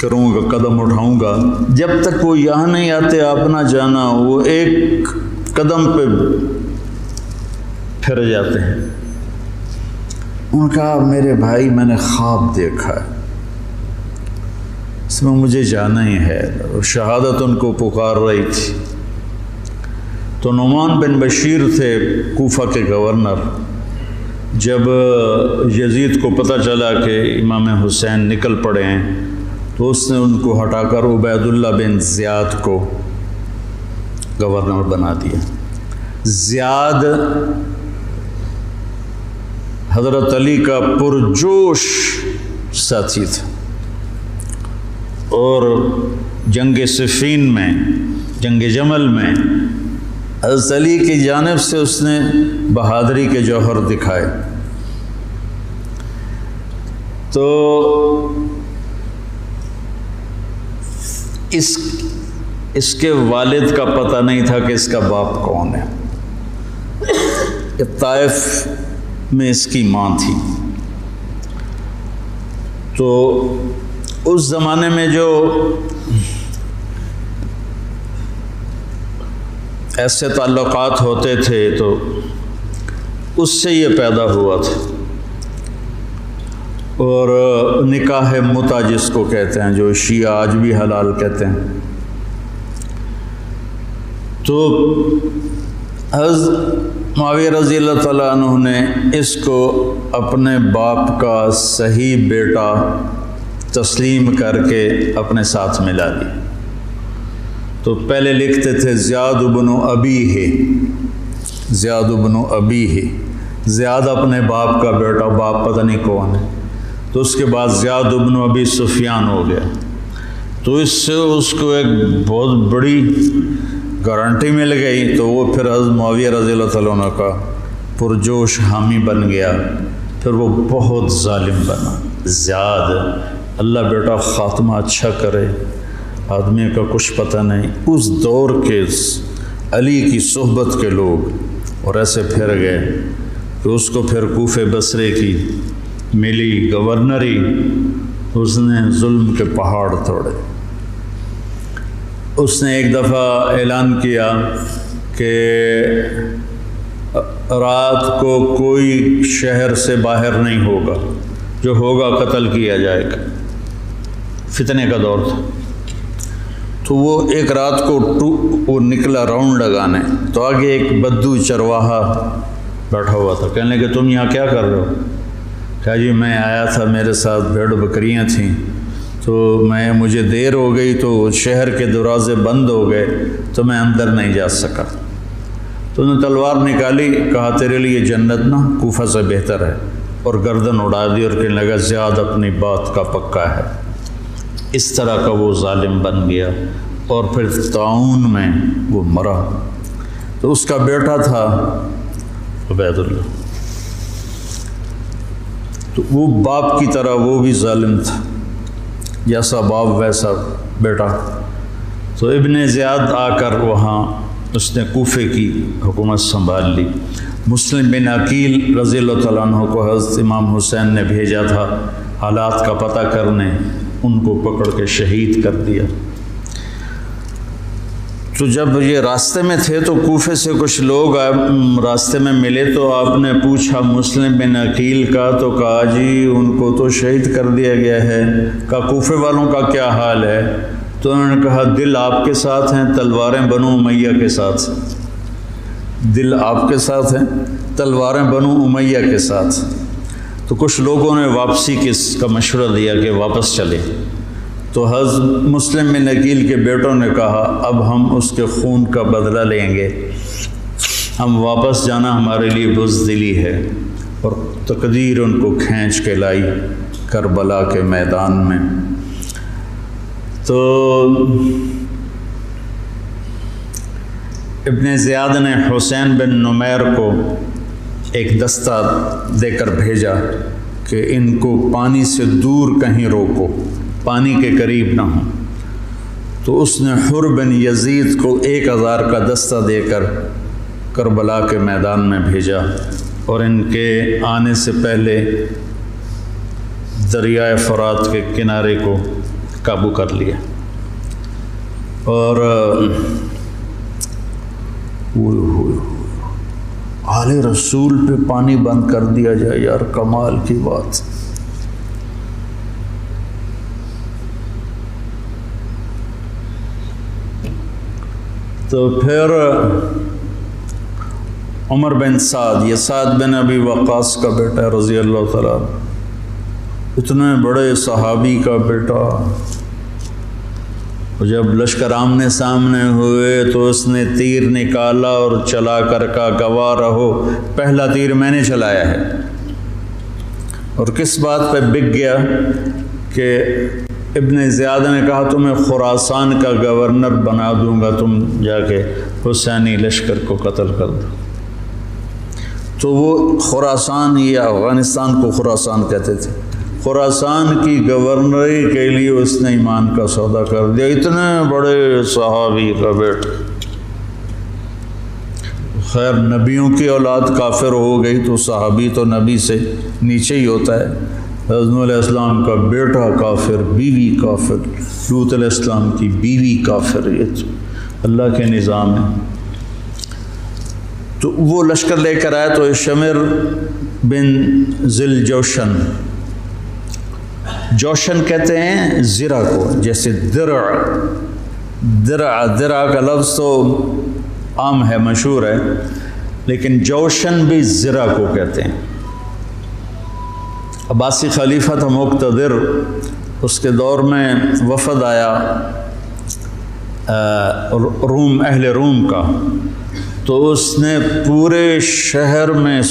کروں گا، قدم اٹھاؤں گا۔ جب تک وہ یہاں نہیں آتے آپ نہ جانا، وہ ایک قدم پہ پھر جاتے ہیں. انہوں نے کہا میرے بھائی میں نے خواب دیکھا ہے، اس میں مجھے جانا ہی ہے، اور شہادت ان کو پکار رہی تھی. تو نعمان بن بشیر تھے کوفہ کے گورنر. جب یزید کو پتہ چلا کہ امام حسین نکل پڑے ہیں تو اس نے ان کو ہٹا کر عبید اللہ بن زیاد کو گورنر بنا دیا. زیاد حضرت علی کا پرجوش ساتھی تھا، اور جنگ صفین میں، جنگ جمل میں حضرت علی کی جانب سے اس نے بہادری کے جوہر دکھائے. تو اس کے والد کا پتہ نہیں تھا کہ اس کا باپ کون ہے. طائف میں اس کی ماں تھی. تو اس زمانے میں جو ایسے تعلقات ہوتے تھے تو اس سے یہ پیدا ہوا تھا. اور نکاح متع جس کو کہتے ہیں، جو شیعہ آج بھی حلال کہتے ہیں. تو حضرت معاویہ رضی اللہ تعالیٰ عنہ نے اس کو اپنے باپ کا صحیح بیٹا تسلیم کر کے اپنے ساتھ ملا لی. تو پہلے لکھتے تھے زیاد بن ابیہ، زیاد بن ابیہ، زیاد اپنے باپ کا بیٹا، باپ پتہ نہیں کون ہے. تو اس کے بعد زیاد بن ابی سفیان ہو گیا. تو اس سے اس کو ایک بہت بڑی گارنٹی مل گئی. تو وہ پھر حضرت معاویہ رضی اللہ تعالیٰ عنہ کا پرجوش حامی بن گیا. پھر وہ بہت ظالم بنا. زیاد، اللہ بیٹا خاتمہ اچھا کرے، آدمی کا کچھ پتہ نہیں. اس دور کے علی کی صحبت کے لوگ اور ایسے پھر گئے کہ اس کو پھر کوفے بصرے کی ملی گورنری. اس نے ظلم کے پہاڑ توڑے. اس نے ایک دفعہ اعلان کیا کہ رات کو کوئی شہر سے باہر نہیں ہوگا، جو ہوگا قتل کیا جائے گا. فتنے کا دور تھا. تو وہ ایک رات کو وہ نکلا راؤنڈ لگانے. تو آگے ایک بدو چرواہا بیٹھا ہوا تھا. کہنے لگے تم یہاں کیا کر رہے ہو؟ کہا جی میں آیا تھا، میرے ساتھ بھیڑ بکریاں تھیں، تو مجھے دیر ہو گئی تو شہر کے دروازے بند ہو گئے تو میں اندر نہیں جا سکا. تو انہوں نے تلوار نکالی، کہا تیرے لیے جنت نہ کوفہ سے بہتر ہے، اور گردن اڑا دی اور کہنے لگا زیاد اپنی بات کا پکا ہے. اس طرح کا وہ ظالم بن گیا. اور پھر طاعون میں وہ مرا. تو اس کا بیٹا تھا عبید اللہ. تو وہ باپ کی طرح وہ بھی ظالم تھا، جیسا باپ ویسا بیٹا. تو ابن زیاد آ کر وہاں اس نے کوفے کی حکومت سنبھال لی. مسلم بن عقیل رضی اللہ تعالیٰ عنہ کو حضرت امام حسین نے بھیجا تھا حالات کا پتہ کرنے. ان کو پکڑ کے شہید کر دیا. تو جب یہ راستے میں تھے تو کوفے سے کچھ لوگ راستے میں ملے. تو آپ نے پوچھا مسلم بن عقیل کا، تو کہا جی ان کو تو شہید کر دیا گیا ہے. کہا کوفے والوں کا کیا حال ہے؟ تو انہوں نے کہا دل آپ کے ساتھ ہیں، تلواریں بنو امیہ کے ساتھ. دل آپ کے ساتھ ہیں، تلواریں بنو امیہ کے ساتھ. تو کچھ لوگوں نے واپسی کا مشورہ دیا کہ واپس چلے. تو حضرت مسلم بن عقیل کے بیٹوں نے کہا اب ہم اس کے خون کا بدلہ لیں گے، ہم واپس جانا ہمارے لیے بزدلی ہے. اور تقدیر ان کو کھینچ کے لائی کربلا کے میدان میں. تو ابن زیاد نے حسین بن نمیر کو ایک دستہ دے کر بھیجا کہ ان کو پانی سے دور کہیں روکو، پانی کے قریب نہ ہوں. تو اس نے حر بن یزید کو 1000 کا دستہ دے کر کربلا کے میدان میں بھیجا، اور ان کے آنے سے پہلے دریائے فرات کے کنارے کو قابو کر لیا. اور آل رسول پہ پانی بند کر دیا جائے یار، کمال کی بات۔ تو پھر عمر بن سعد، یہ سعد بن ابی وقاص کا بیٹا رضی اللہ تعالیٰ، اتنے بڑے صحابی کا بیٹا، جب لشکر آمنے سامنے ہوئے تو اس نے تیر نکالا اور چلا کر کا گواہ رہو پہلا تیر میں نے چلایا ہے، اور کس بات پہ بک گیا کہ ابن زیاد نے کہا تمہیں خراسان کا گورنر بنا دوں گا، تم جا کے حسینی لشکر کو قتل کر دو۔ تو وہ خراسان، یہ افغانستان کو خراسان کہتے تھے، خراسان کی گورنری کے لیے اس نے ایمان کا سودا کر دیا، اتنے بڑے صحابی کا بیٹا۔ خیر نبیوں کی اولاد کافر ہو گئی تو صحابی تو نبی سے نیچے ہی ہوتا ہے۔ حضرت نوح علیہ السلام کا بیٹا کافر، بیوی کافر، لوط علیہ السلام کی بیوی کافر، یہ تو اللہ کے نظام ہے۔ تو وہ لشکر لے کر آیا تو شمر بن ذل جوشن، جوشن کہتے ہیں زرہ کو، جیسے درع کا لفظ تو عام ہے، مشہور ہے، لیکن جوشن بھی زرہ کو کہتے ہیں۔ عباسی خلیفہ تھا مقتدر، اس کے دور میں وفد آیا روم، اہل روم کا، تو اس نے پورے شہر میں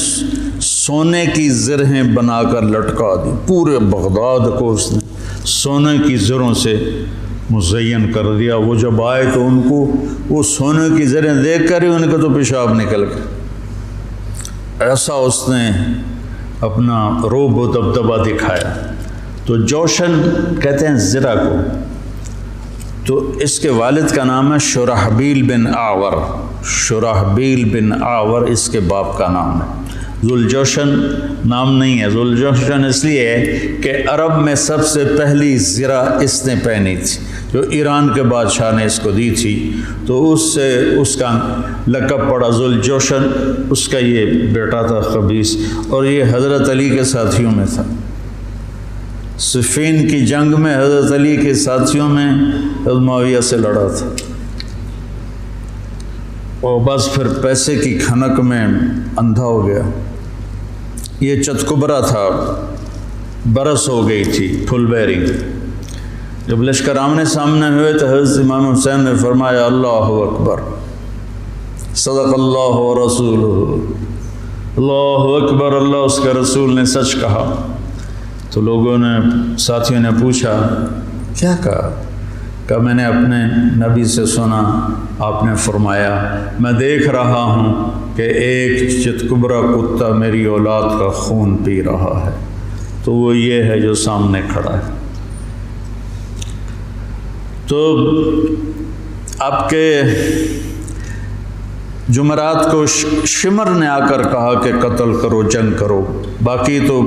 سونے کی زرہیں بنا کر لٹکا دی، پورے بغداد کو اس نے سونے کی زروں سے مزین کر دیا۔ وہ جب آئے تو ان کو وہ سونے کی زریں دیکھ کر ہی ان کو تو پیشاب نکل گیا، ایسا اس نے اپنا روب و دبدبہ دکھایا۔ تو جوشن کہتے ہیں زرہ کو۔ تو اس کے والد کا نام ہے شرحبیل بن اعور، شرحبیل بن اعور اس کے باپ کا نام ہے۔ ذوالجوشن نام نہیں ہے، ذوالجوشن اس لیے ہے کہ عرب میں سب سے پہلی زرہ اس نے پہنی تھی، جو ایران کے بادشاہ نے اس کو دی تھی، تو اس سے اس کا لقب پڑا ذوالجوشن۔ اس کا یہ بیٹا تھا خبیث، اور یہ حضرت علی کے ساتھیوں میں تھا۔ صفین کی جنگ میں حضرت علی کے ساتھیوں میں حضرت معاویہ سے لڑا تھا، اور بس پھر پیسے کی کھنک میں اندھا ہو گیا۔ یہ چتکبرا تھا، برس ہو گئی تھی، پھل بیرنگ۔ جب لشکر آمنے سامنے ہوئے تو حضرت امام حسین نے فرمایا اللہ اکبر، صدق اللہ و رسولہ، اللہ اکبر، اللہ اس کے رسول نے سچ کہا۔ تو لوگوں نے، ساتھیوں نے پوچھا کیا کہا؟ کہ میں نے اپنے نبی سے سنا، آپ نے فرمایا میں دیکھ رہا ہوں کہ ایک چتکبرا کتا میری اولاد کا خون پی رہا ہے، تو وہ یہ ہے جو سامنے کھڑا ہے۔ تو آپ کے جمعرات کو شمر نے آ کر کہا کہ قتل کرو، جنگ کرو۔ باقی تو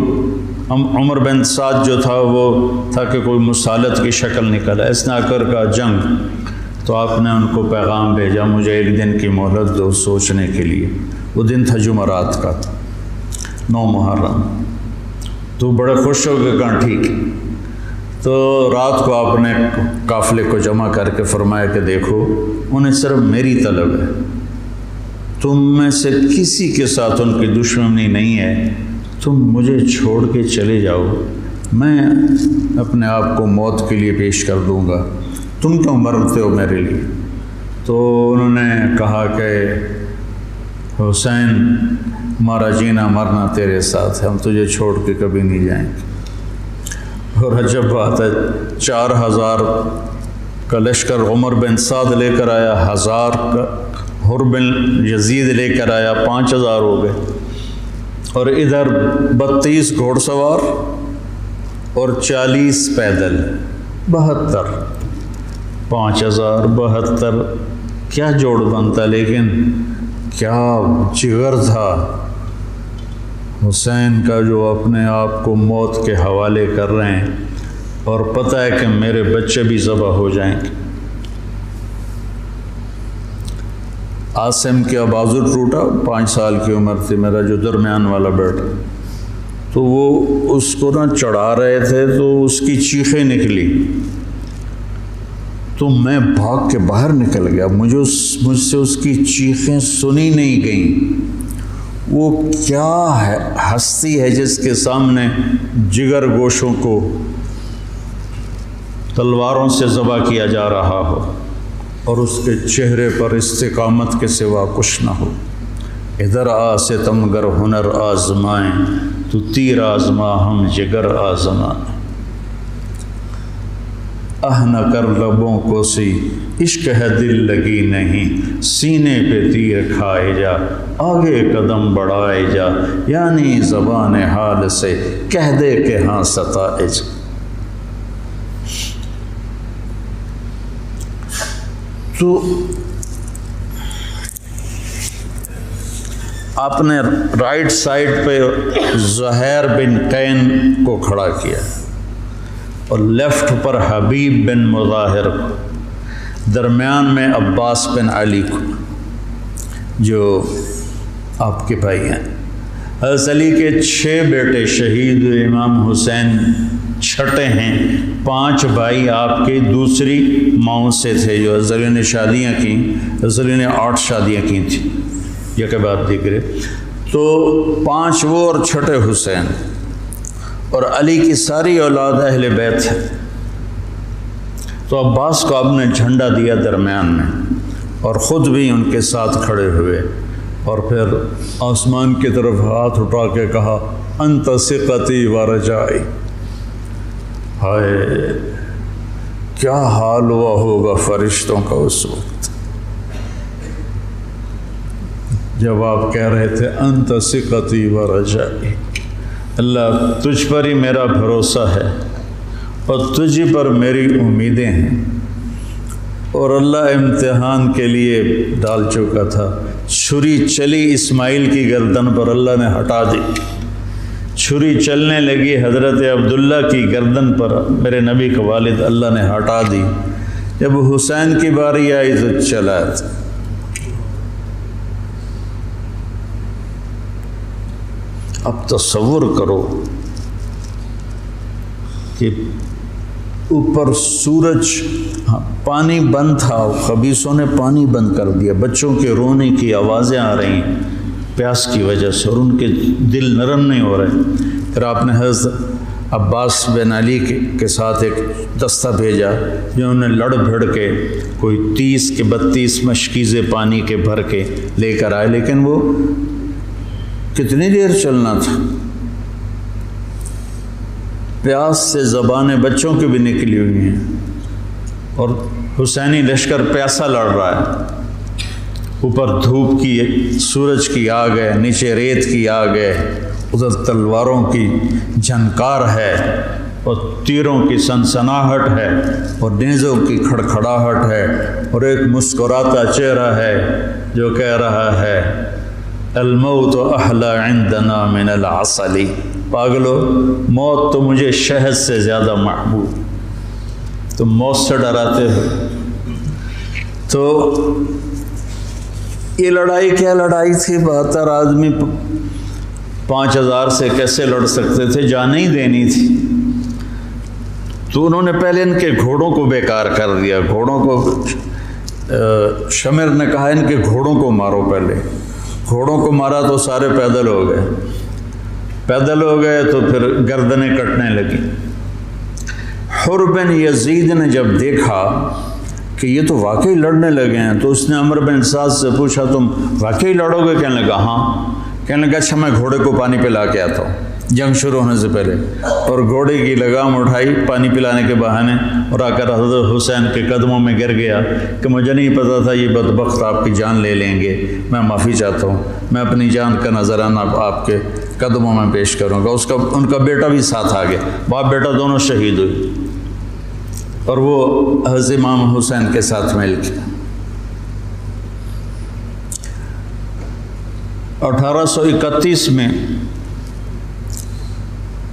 عمر بن سعد جو تھا وہ تھا کہ کوئی مسالت کی شکل نکلا، اس نے آ کر کہا جنگ۔ تو آپ نے ان کو پیغام بھیجا مجھے ایک دن کی مہلت دو سوچنے کے لیے۔ وہ دن تھا جمعرات کا، 9 محرم۔ تو بڑے خوش ہو گئے، کہا ٹھیک۔ تو رات کو آپ نے قافلے کو جمع کر کے فرمایا کہ دیکھو انہیں صرف میری طلب ہے، تم میں سے کسی کے ساتھ ان کی دشمنی نہیں ہے، تم مجھے چھوڑ کے چلے جاؤ، میں اپنے آپ کو موت کے لیے پیش کر دوں گا، تم کیوں مرتے ہو میرے لیے؟ تو انہوں نے کہا کہ حسین ہمارا جینا مرنا تیرے ساتھ ہے، ہم تجھے چھوڑ کے کبھی نہیں جائیں گے۔ اور عجب بات ہے، 4000 کا لشکر عمر بن سعد لے کر آیا، 1000 کا حر بن یزید لے کر آیا، 5000 ہو گئے، اور ادھر 32 گھوڑ سوار اور 40 پیدل، 72، 5000 72، کیا جوڑ بنتا، لیکن کیا جگر تھا حسین کا جو اپنے آپ کو موت کے حوالے کر رہے ہیں، اور پتہ ہے کہ میرے بچے بھی ذبح ہو جائیں گے۔ عاصم کا بازو ٹوٹا، 5 سال کی عمر تھی، میرا جو درمیان والا بیٹا، تو وہ اس کو نہ چڑھا رہے تھے تو اس کی چیخیں نکلی، تو میں بھاگ کے باہر نکل گیا، مجھ سے اس کی چیخیں سنی نہیں گئیں۔ وہ کیا ہے ہستی ہے جس کے سامنے جگر گوشوں کو تلواروں سے ذبح کیا جا رہا ہو اور اس کے چہرے پر استقامت کے سوا کچھ نہ ہو۔ ادھر آ ستمگر ہنر آزمائیں، تو تیر آزما ہم جگر آزمائیں۔ نہ کر لبوں کو سی عشق ہے دل لگی نہیں، سینے پہ تیر کھائے جا آگے قدم بڑھائے جا، یعنی زبان حال سے کہہ دے کہ ہاں ستائے جا۔ تو آپ نے رائٹ سائڈ پہ زہیر بن قین کو کھڑا کیا اور لیفٹ پر حبیب بن مظاہر کو، درمیان میں عباس بن علی کو جو آپ کے بھائی ہیں۔ حضرت علی کے 6 بیٹے شہید ہوئے، امام حسین چھٹے ہیں، 5 بھائی آپ کے دوسری ماؤں سے تھے جو حضرت علی نے شادیاں کی، حضرت علی نے 8 شادیاں کی تھیں، یہ کہ بات دیکھ رہے، تو 5 وہ اور چھٹے حسین، اور علی کی ساری اولاد اہل بیت ہے۔ تو عباس کو آپ نے جھنڈا دیا درمیان میں اور خود بھی ان کے ساتھ کھڑے ہوئے، اور پھر آسمان کی طرف ہاتھ اٹھا کے کہا انت ثقتی و رجائی۔ ہائے کیا حال ہوا ہوگا فرشتوں کا اس وقت جب آپ کہہ رہے تھے انت ثقتی و رجائی، اللہ تجھ پر ہی میرا بھروسہ ہے اور تجھ پر میری امیدیں ہیں۔ اور اللہ امتحان کے لیے ڈال چکا تھا، چھری چلی اسماعیل کی گردن پر، اللہ نے ہٹا دی، چھری چلنے لگی حضرت عبداللہ کی گردن پر، میرے نبی کا والد، اللہ نے ہٹا دی۔ جب حسین کی باری آئی تو چلا تھا۔ اب تصور کرو کہ اوپر سورج، پانی بند تھا، خبیثوں نے پانی بند کر دیا، بچوں کے رونے کی آوازیں آ رہی ہیں پیاس کی وجہ سے، اور ان کے دل نرم نہیں ہو رہے۔ پھر آپ نے حضرت عباس بن علی کے ساتھ ایک دستہ بھیجا جنہوں نے لڑ بھڑ کے کوئی 30 کے 32 مشکیزیں پانی کے بھر کے لے کر آئے، لیکن وہ کتنی دیر چلنا تھا، پیاس سے زبانیں بچوں کی بھی نکلی ہوئی ہیں، اور حسینی لشکر پیاسا لڑ رہا ہے، اوپر دھوپ کی، سورج کی آگ ہے، نیچے ریت کی آگ ہے، ادھر تلواروں کی جھنکار ہے اور تیروں کی سنسناہٹ ہے اور نیزوں کی کھڑکھڑاہٹ ہے، اور ایک مسکراتا چہرہ ہے جو کہہ رہا ہے الموت احلی عندنا من العسل، پاگلو موت تو مجھے شہد سے زیادہ محبوب، تم موت سے ڈراتے ہو۔ تو یہ لڑائی کیا لڑائی تھی، 72 آدمی 5000 سے کیسے لڑ سکتے تھے، جانیں ہی دینی تھی۔ تو انہوں نے پہلے ان کے گھوڑوں کو بیکار کر دیا، گھوڑوں کو، شمر نے کہا ان کے گھوڑوں کو مارو، پہلے گھوڑوں کو مارا تو سارے پیدل ہو گئے، پیدل ہو گئے تو پھر گردنیں کٹنے لگی۔ حر بن یزید نے جب دیکھا کہ یہ تو واقعی لڑنے لگے ہیں تو اس نے عمر بن سعد سے پوچھا تم واقعی لڑو گے؟ کہنے لگا ہاں۔ کہنے لگا اچھا میں گھوڑے کو پانی پلا کے آتا ہوں جنگ شروع ہونے سے پہلے، اور گھوڑے کی لگام اٹھائی پانی پلانے کے بہانے، اور آ کر حضرت حسین کے قدموں میں گر گیا کہ مجھے نہیں پتا تھا یہ بدبخت آپ کی جان لے لیں گے، میں معافی چاہتا ہوں، میں اپنی جان کا نذرانہ آپ کے قدموں میں پیش کروں گا۔ ان کا بیٹا بھی ساتھ آ گیا، باپ بیٹا دونوں شہید ہوئے، اور وہ حضرت امام حسین کے ساتھ مل کے 1831 میں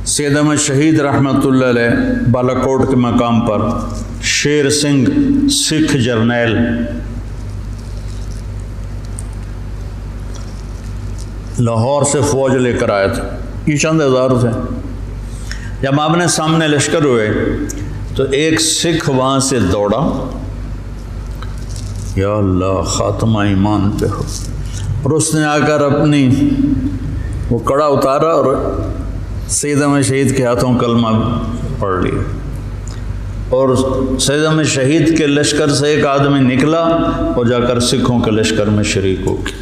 سید احمد شہید رحمۃ اللہ علیہ بالاکوٹ کے مقام پر شیر سنگھ سکھ جرنیل لاہور سے فوج لے کر آئے تھے، یہ چند ہزار تھے۔ جب آپ نے سامنے لشکر ہوئے تو ایک سکھ وہاں سے دوڑا، یا اللہ خاتمہ ایمان پہ ہو، اور اس نے آ کر اپنی وہ کڑا اتارا اور سید احمد شہید کے ہاتھوں کلمہ پڑھ لیا، اور سید احمد شہید کے لشکر سے ایک آدمی نکلا اور جا کر سکھوں کے لشکر میں شریک ہو گیا۔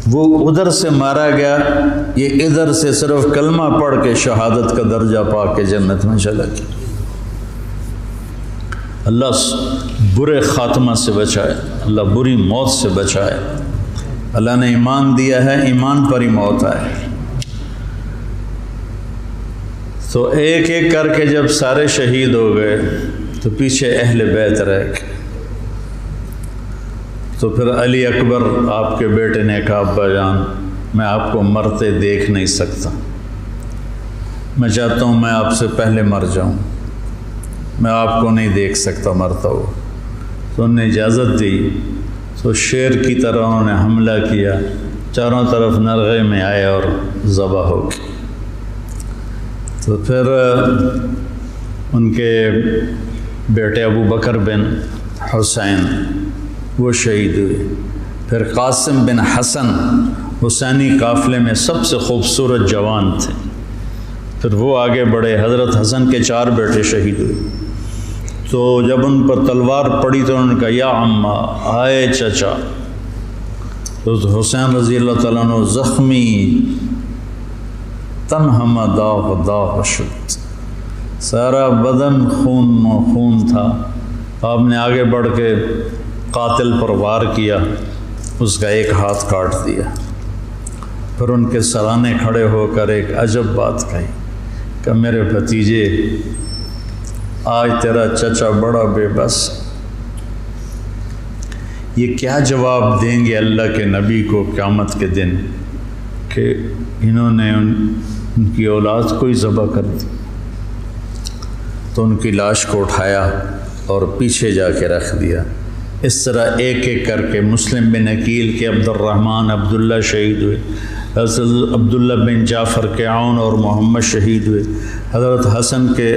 وہ ادھر سے مارا گیا، یہ ادھر سے صرف کلمہ پڑھ کے شہادت کا درجہ پا کے جنت میں چلا گیا۔ اللہ برے خاتمہ سے بچائے، اللہ بری موت سے بچائے۔ اللہ نے ایمان دیا ہے، ایمان پر ہی موت آئے۔ تو ایک ایک کر کے جب سارے شہید ہو گئے تو پیچھے اہل بیت رہ گئے۔ تو پھر علی اکبر آپ کے بیٹے نے کہا ابا جان میں آپ کو مرتے دیکھ نہیں سکتا، میں چاہتا ہوں میں آپ سے پہلے مر جاؤں، میں آپ کو نہیں دیکھ سکتا مرتا ہو۔ تو انہوں نے اجازت دی، تو شیر کی طرح انہوں نے حملہ کیا، چاروں طرف نرغے میں آئے اور ذبح ہو گئے۔ تو پھر ان کے بیٹے ابو بکر بن حسین وہ شہید ہوئے۔ پھر قاسم بن حسن حسینی قافلے میں سب سے خوبصورت جوان تھے، پھر وہ آگے بڑھے، حضرت حسن کے 4 بیٹے شہید ہوئے۔ تو جب ان پر تلوار پڑی تو انہوں نے کہا یا عمّا، آئے چچا۔ تو حسین رضی اللہ تعالیٰ عنہ زخمی تنہم داغ داغ شد، سارا بدن خون و خون تھا۔ آپ نے آگے بڑھ کے قاتل پر وار کیا، اس کا ایک ہاتھ کاٹ دیا۔ پھر ان کے سرانے کھڑے ہو کر ایک عجب بات کہی کہ میرے بھتیجے آج تیرا چچا بڑا بے بس، یہ کیا جواب دیں گے اللہ کے نبی کو قیامت کے دن کہ انہوں نے ان کی اولاد کو ہی ذبح کر دی۔ تو ان کی لاش کو اٹھایا اور پیچھے جا کے رکھ دیا۔ اس طرح ایک ایک کر کے مسلم بن عقیل کے عبد الرحمن عبداللہ شہید ہوئے، حضرت عبداللہ بن جعفر کے عون اور محمد شہید ہوئے، حضرت حسن کے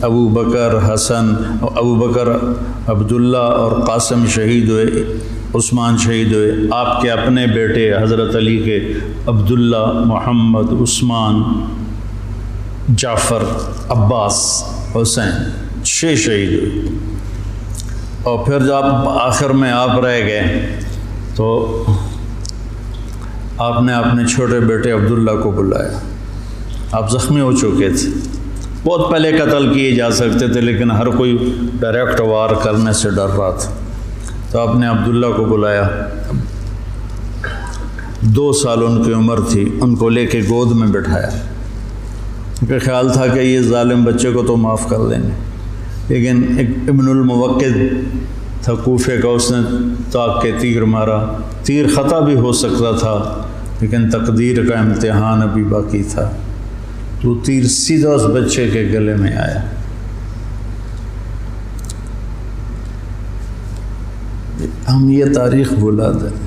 ابو بکر عبداللہ اور قاسم شہید ہوئے، عثمان شہید ہوئے۔ آپ کے اپنے بیٹے حضرت علی کے عبداللہ، محمد، عثمان، جعفر، عباس، حسین 6 شہید ہوئے۔ اور پھر جب آخر میں آپ رہ گئے تو آپ نے اپنے چھوٹے بیٹے عبداللہ کو بلایا۔ آپ زخمی ہو چکے تھے، بہت پہلے قتل کیے جا سکتے تھے لیکن ہر کوئی ڈائریکٹ وار کرنے سے ڈر رہا تھا۔ تو آپ نے عبداللہ کو بلایا، 2 سال ان کی عمر تھی، ان کو لے کے گود میں بٹھایا۔ ان کا خیال تھا کہ یہ ظالم بچے کو تو معاف کر دیں گے، لیکن ایک ابن الموقد تھا کوفے کا، اس نے طاق کے تیر مارا۔ تیر خطا بھی ہو سکتا تھا لیکن تقدیر کا امتحان ابھی باقی تھا، تو تیر سیدھا اس بچے کے گلے میں آیا۔ ہم یہ تاریخ بھلا دیں۔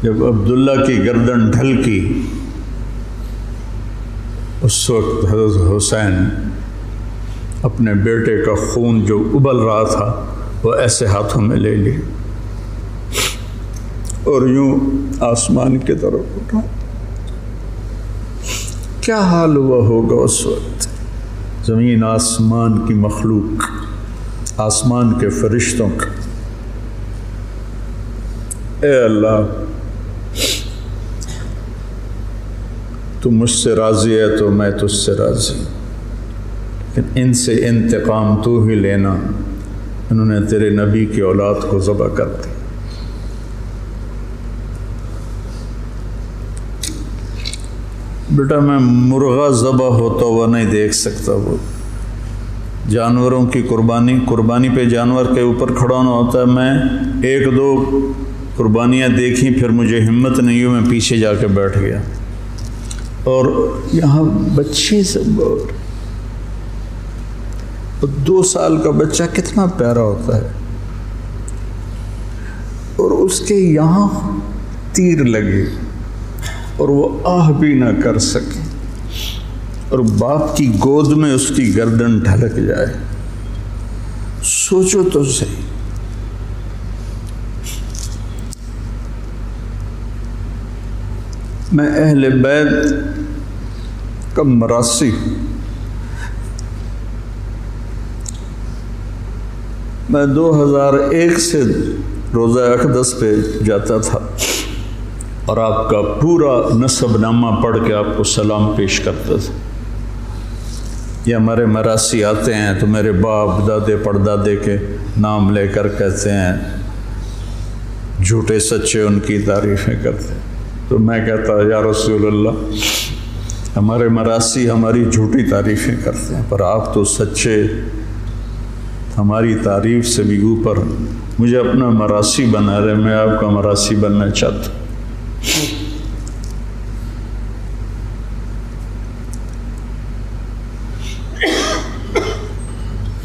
جب عبداللہ کی گردن ڈھلکی، اس وقت حضرت حسین اپنے بیٹے کا خون جو ابل رہا تھا وہ ایسے ہاتھوں میں لے لی اور یوں آسمان کی طرف اٹھا۔ کیا حال ہوا ہوگا اس وقت زمین آسمان کی مخلوق، آسمان کے فرشتوں کا۔ اے اللہ، تو مجھ سے راضی ہے تو میں تجھ سے راضی، لیکن ان سے انتقام تو ہی لینا، انہوں نے تیرے نبی کی اولاد کو ذبح کر دی۔ بیٹا میں مرغا ذبح ہوتا ہوا نہیں دیکھ سکتا، وہ جانوروں کی قربانی پہ جانور کے اوپر کھڑا ہونا ہوتا ہے. میں ایک دو قربانیاں دیکھیں پھر مجھے ہمت نہیں ہوئی, میں پیچھے جا کے بیٹھ گیا. اور یہاں بچے سب, 2 سال کا بچہ کتنا پیارا ہوتا ہے, اور اس کے یہاں تیر لگے اور وہ آہ بھی نہ کر سکے, اور باپ کی گود میں اس کی گردن ڈھلک جائے. سوچو تو صحیح. میں اہل بیت کا مراثی, میں 2001 سے روزہ اقدس پہ جاتا تھا اور آپ کا پورا نسب نامہ پڑھ کے آپ کو سلام پیش کرتا تھا. یہ ہمارے مراثی آتے ہیں تو میرے باپ دادے پردادے کے نام لے کر کہتے ہیں, جھوٹے سچے ان کی تعریفیں کرتے ہیں. تو میں کہتا یا رسول اللہ, ہمارے مراثی ہماری جھوٹی تعریفیں کرتے ہیں, پر آپ تو سچے, ہماری تعریف سے بھی اوپر. مجھے اپنا مراثی بنا رہے, میں آپ کا مراثی بننا چاہتا ہوں.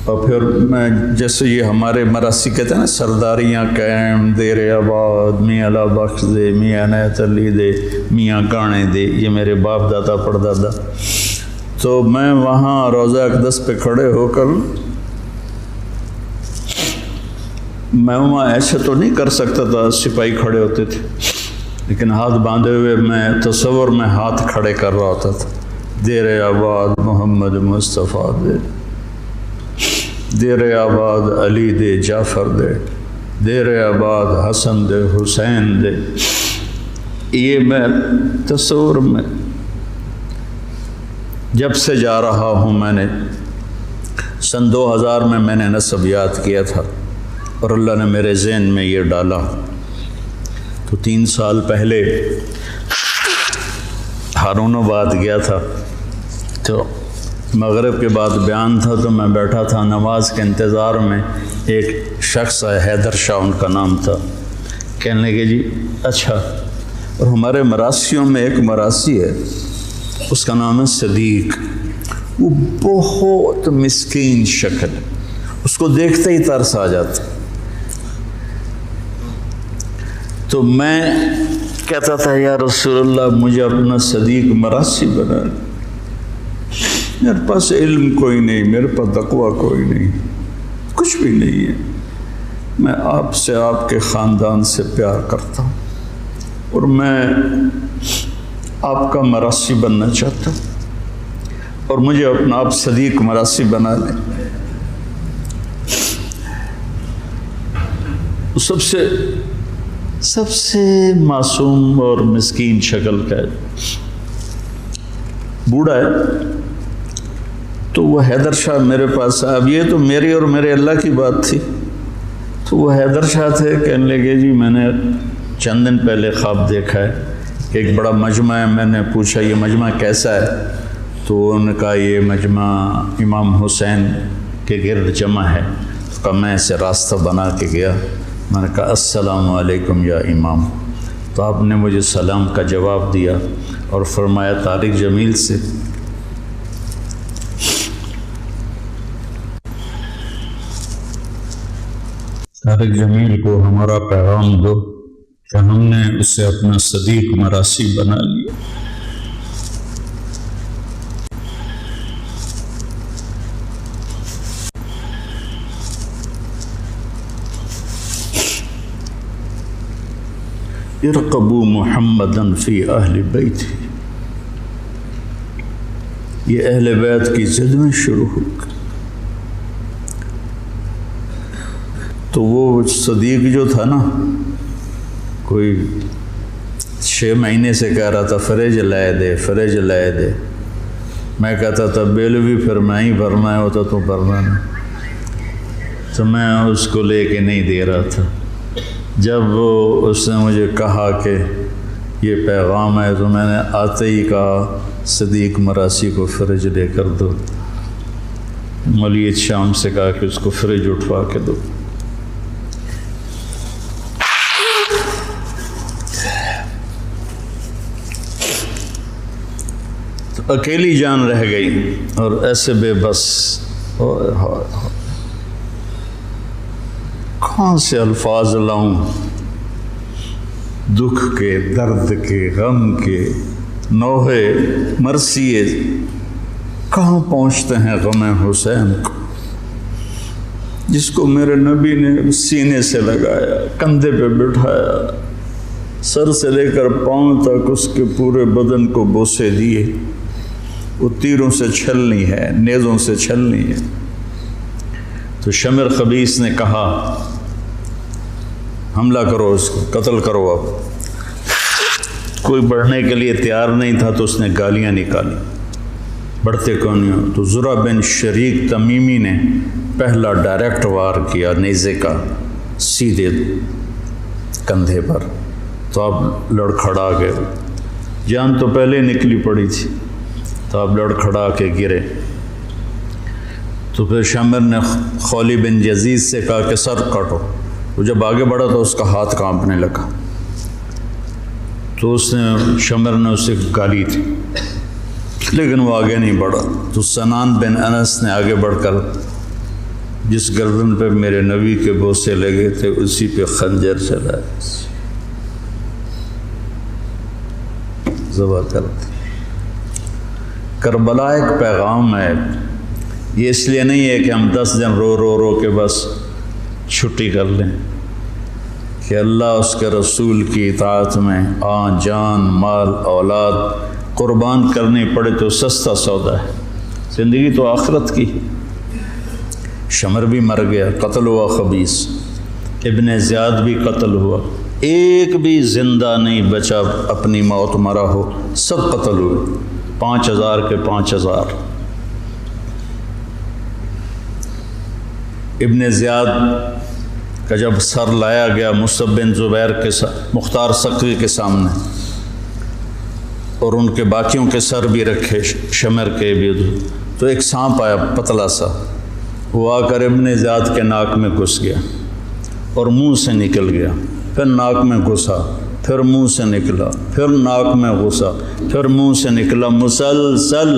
اور پھر میں جیسے یہ ہمارے مراثی کہتے ہیں نا, سرداریاں قائم, دیر آباد, میاں لا بخش دے, میاں نیت علی دے, میاں گانے دے, یہ میرے باپ دادا پردادا. تو میں وہاں روزہ اقدس پہ کھڑے ہو کر میں وہاں ایسے تو نہیں کر سکتا تھا, سپاہی کھڑے ہوتے تھے, لیکن ہاتھ باندھے ہوئے میں تصور میں ہاتھ کھڑے کر رہا ہوتا تھا. دیر آباد محمد مصطفیٰ دے, دیر آباد علی دے جعفر دے, دیر آباد حسن دے حسین دے. یہ میں تصور میں جب سے جا رہا ہوں, میں نے سن 2000 میں نے نسب یاد کیا تھا اور اللہ نے میرے ذہن میں یہ ڈالا. تو 3 سال پہلے ہارون آباد گیا تھا, تو مغرب کے بعد بیان تھا, تو میں بیٹھا تھا نماز کے انتظار میں. ایک شخص ہے, حیدر شاہ ان کا نام تھا, کہنے لگے جی اچھا. اور ہمارے مراسیوں میں ایک مراسی ہے, اس کا نام ہے صدیق. وہ بہت مسکین شکل, اس کو دیکھتے ہی ترس آ جاتا. تو میں کہتا تھا یا رسول اللہ, مجھے اپنا صدیق مراسی بنا. میرے پاس علم کوئی نہیں, میرے پاس تقویٰ کوئی نہیں, کچھ بھی نہیں ہے. میں آپ سے, آپ کے خاندان سے پیار کرتا ہوں, اور میں آپ کا مراسی بننا چاہتا ہوں, اور مجھے اپنا آپ صدیق مراسی بنا لیں. سب سے معصوم اور مسکین شکل کا ہے, بوڑھا ہے. تو وہ حیدر شاہ میرے پاس, اب یہ تو میری اور میرے اللہ کی بات تھی. تو وہ حیدر شاہ تھے, کہنے لگے جی میں نے چند دن پہلے خواب دیکھا ہے کہ ایک بڑا مجمع ہے. میں نے پوچھا یہ مجمع کیسا ہے؟ تو انہوں نے کہا یہ مجمع امام حسین کے گرد جمع ہے. تو کہا میں اسے راستہ بنا کے گیا, میں نے کہا السلام علیکم یا امام. تو آپ نے مجھے سلام کا جواب دیا اور فرمایا طارق جمیل سے طارق جمیل کو ہمارا پیغام دو کہ ہم نے اسے اپنا صدیق مراسی بنا لیا. ارقبوا محمدا فی اہل بیت. یہ اہل بیت کی زد میں شروع ہو گئی. تو وہ صدیق جو تھا نا, کوئی 6 مہینے سے کہہ رہا تھا فریج لائے دے, فریج لائے دے. میں کہتا تھا بیل بھی پھر میں ہی بھرنا ہوتا تو بھرنا نہیں. تو میں اس کو لے کے نہیں دے رہا تھا. جب اس نے مجھے کہا کہ یہ پیغام ہے, تو میں نے آتے ہی کہا صدیق مراسی کو فریج لے کر دو. مولید شام سے کہا کہ اس کو فریج اٹھوا کے دو. تو اکیلی جان رہ گئی اور ایسے بے بس. کہاں سے الفاظ لاؤں دکھ کے، درد کے، غم کے، نوحے مرثیے کہاں پہنچتے ہیں غم حسین کو، جس کو میرے نبی نے سینے سے لگایا، کندھے پہ بٹھایا، سر سے لے کر پاؤں تک اس کے پورے بدن کو بوسے دیے. وہ تیروں سے چھلنی ہے، نیزوں سے چھلنی ہے. تو شمر خبیث نے کہا حملہ کرو، اس کو قتل کرو. اب کوئی بڑھنے کے لیے تیار نہیں تھا تو اس نے گالیاں نکالی، بڑھتے کیوں نہیں ہو؟ تو زرع بن شریک تمیمی نے پہلا ڈائریکٹ وار کیا نیزے کا سیدھے کندھے پر. تو اب لڑکھڑا گئے، جان تو پہلے نکلی پڑی تھی، تو اب لڑکھڑا کے گرے. تو پھر شمر نے خولی بن یزید سے کہا کہ سر کاٹو. وہ جب آگے بڑھا تو اس کا ہاتھ کانپنے لگا. تو شمر نے اسے گالی تھی، لیکن وہ آگے نہیں بڑھا. تو سنان بن انس نے آگے بڑھ کر جس گردن پہ میرے نبی کے بوسے لگے تھے اسی پہ خنجر چلایا، ذبح کر دی. کربلا ایک پیغام ہے. یہ اس لیے نہیں ہے کہ ہم 10 دن رو رو رو کے بس چھٹی کر لیں، کہ اللہ اس کے رسول کی اطاعت میں جان، مال، اولاد قربان کرنی پڑے تو سستا سودا ہے. زندگی تو آخرت کی. شمر بھی مر گیا، قتل ہوا خبیث. ابن زیاد بھی قتل ہوا، ایک بھی زندہ نہیں بچا اپنی موت مرا ہو، سب قتل ہوئے. 5000 کے 5000. ابن زیاد کا جب سر لایا گیا مصعب بن زبیر کے مختار سقفی کے سامنے، اور ان کے باقیوں کے سر بھی رکھے، شمر کے بھی، تو ایک سانپ آیا پتلا سا، وہ آ کر ابن زیاد کے ناک میں گھس گیا اور منہ سے نکل گیا. پھر ناک میں گھسا، پھر منہ سے نکلا، پھر ناک میں گھسا، پھر منہ سے نکلا. مسلسل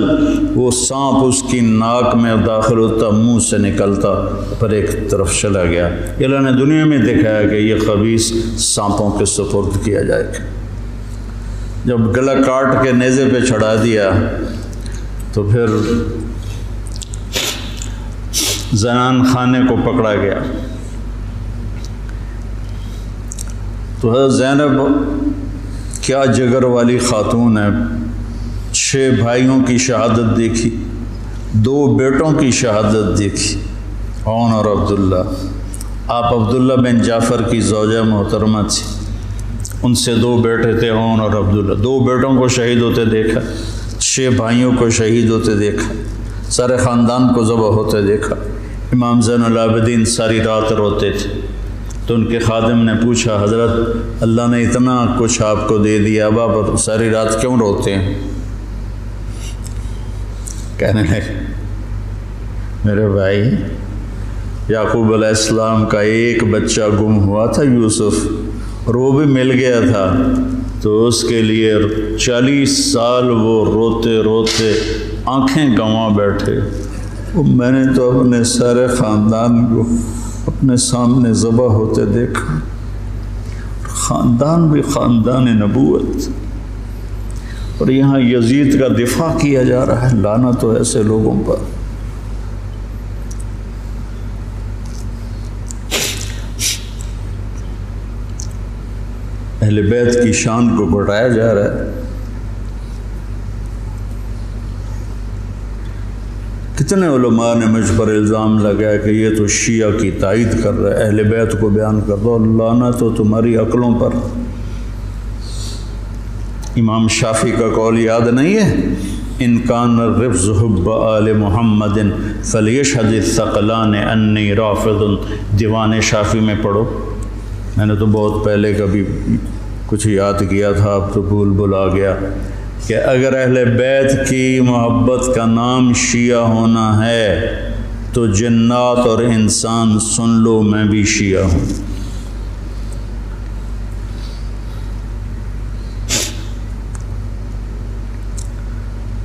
وہ سانپ اس کی ناک میں داخل ہوتا، منہ سے نکلتا، پر ایک طرف چلا گیا. اللہ نے دنیا میں دکھایا کہ یہ خبیث سانپوں کے سپرد کیا جائے گا. جب گلا کاٹ کے نیزے پہ چڑھا دیا تو پھر زنان خانے کو پکڑا گیا. تو حضرت زینب کیا جگر والی خاتون ہے. 6 بھائیوں کی شہادت دیکھی، 2 بیٹوں کی شہادت دیکھی، عون اور عبداللہ. آپ عبداللہ بن جعفر کی زوجہ محترمہ تھی، ان سے 2 بیٹے تھے، عون اور عبداللہ. 2 بیٹوں کو شہید ہوتے دیکھا، 6 بھائیوں کو شہید ہوتے دیکھا، سارے خاندان کو ذبح ہوتے دیکھا. امام زین العابدین ساری رات روتے تھے. تو ان کے خادم نے پوچھا حضرت اللہ نے اتنا کچھ آپ کو دے دیا، اب آپ ساری رات کیوں روتے ہیں؟ کہنے لگے میرے بھائی یعقوب علیہ السلام کا ایک بچہ گم ہوا تھا، یوسف، اور وہ بھی مل گیا تھا، تو اس کے لیے 40 سال وہ روتے روتے آنکھیں گنوا بیٹھے. میں نے تو اپنے سارے خاندان کو اپنے سامنے ذبح ہوتے دیکھا. خاندان بھی خاندان نبوت، اور یہاں یزید کا دفاع کیا جا رہا ہے. لعنت تو ایسے لوگوں پر. اہل بیت کی شان کو گھٹایا جا رہا ہے. کتنے علماء نے مجھ پر الزام لگایا کہ یہ تو شیعہ کی تائید کر رہا ہے، اہل بیت کو بیان کر دو. لعنت تو تمہاری عقلوں پر. امام شافعی کا قول یاد نہیں ہے؟ ان کان الرفض حب آل محمد فلیشہد الثقلان انی رافض. دیوان شافعی میں پڑھو. میں نے تو بہت پہلے کبھی کچھ یاد کیا تھا، اب تو بھول آ گیا کہ اگر اہل بیت کی محبت کا نام شیعہ ہونا ہے تو جنات اور انسان سن لو میں بھی شیعہ ہوں۔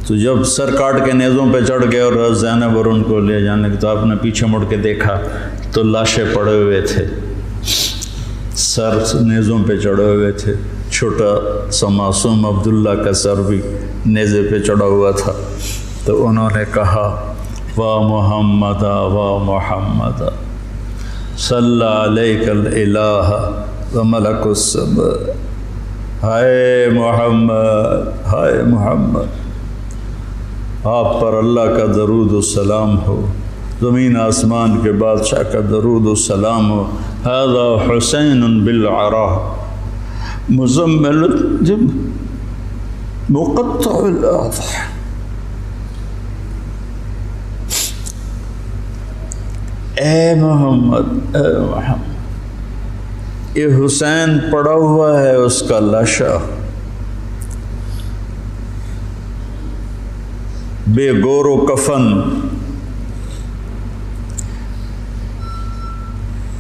تو جب سر کاٹ کے نیزوں پہ چڑھ گئے اور زینب اور ان کو لے جانے کے تو آپ نے پیچھے مڑ کے دیکھا تو لاشیں پڑے ہوئے تھے، سر نیزوں پہ چڑھے ہوئے تھے، چھوٹا سا معصوم عبداللہ کا سر بھی نیزے پہ چڑھا ہوا تھا۔ تو انہوں نے کہا وا محمد وا محمد صلی علیک الالہ و ملک السماء، ہائے محمد ہائے محمد، آپ پر اللہ کا درود و سلام ہو، زمین آسمان کے بادشاہ کا درود و سلام ہو۔ ھذا حسین بالعراء مزمل الجب مقطع الاضحى، اے محمد اے محمد، یہ حسین پڑا ہوا ہے اس کا لاشا بے گور و کفن۔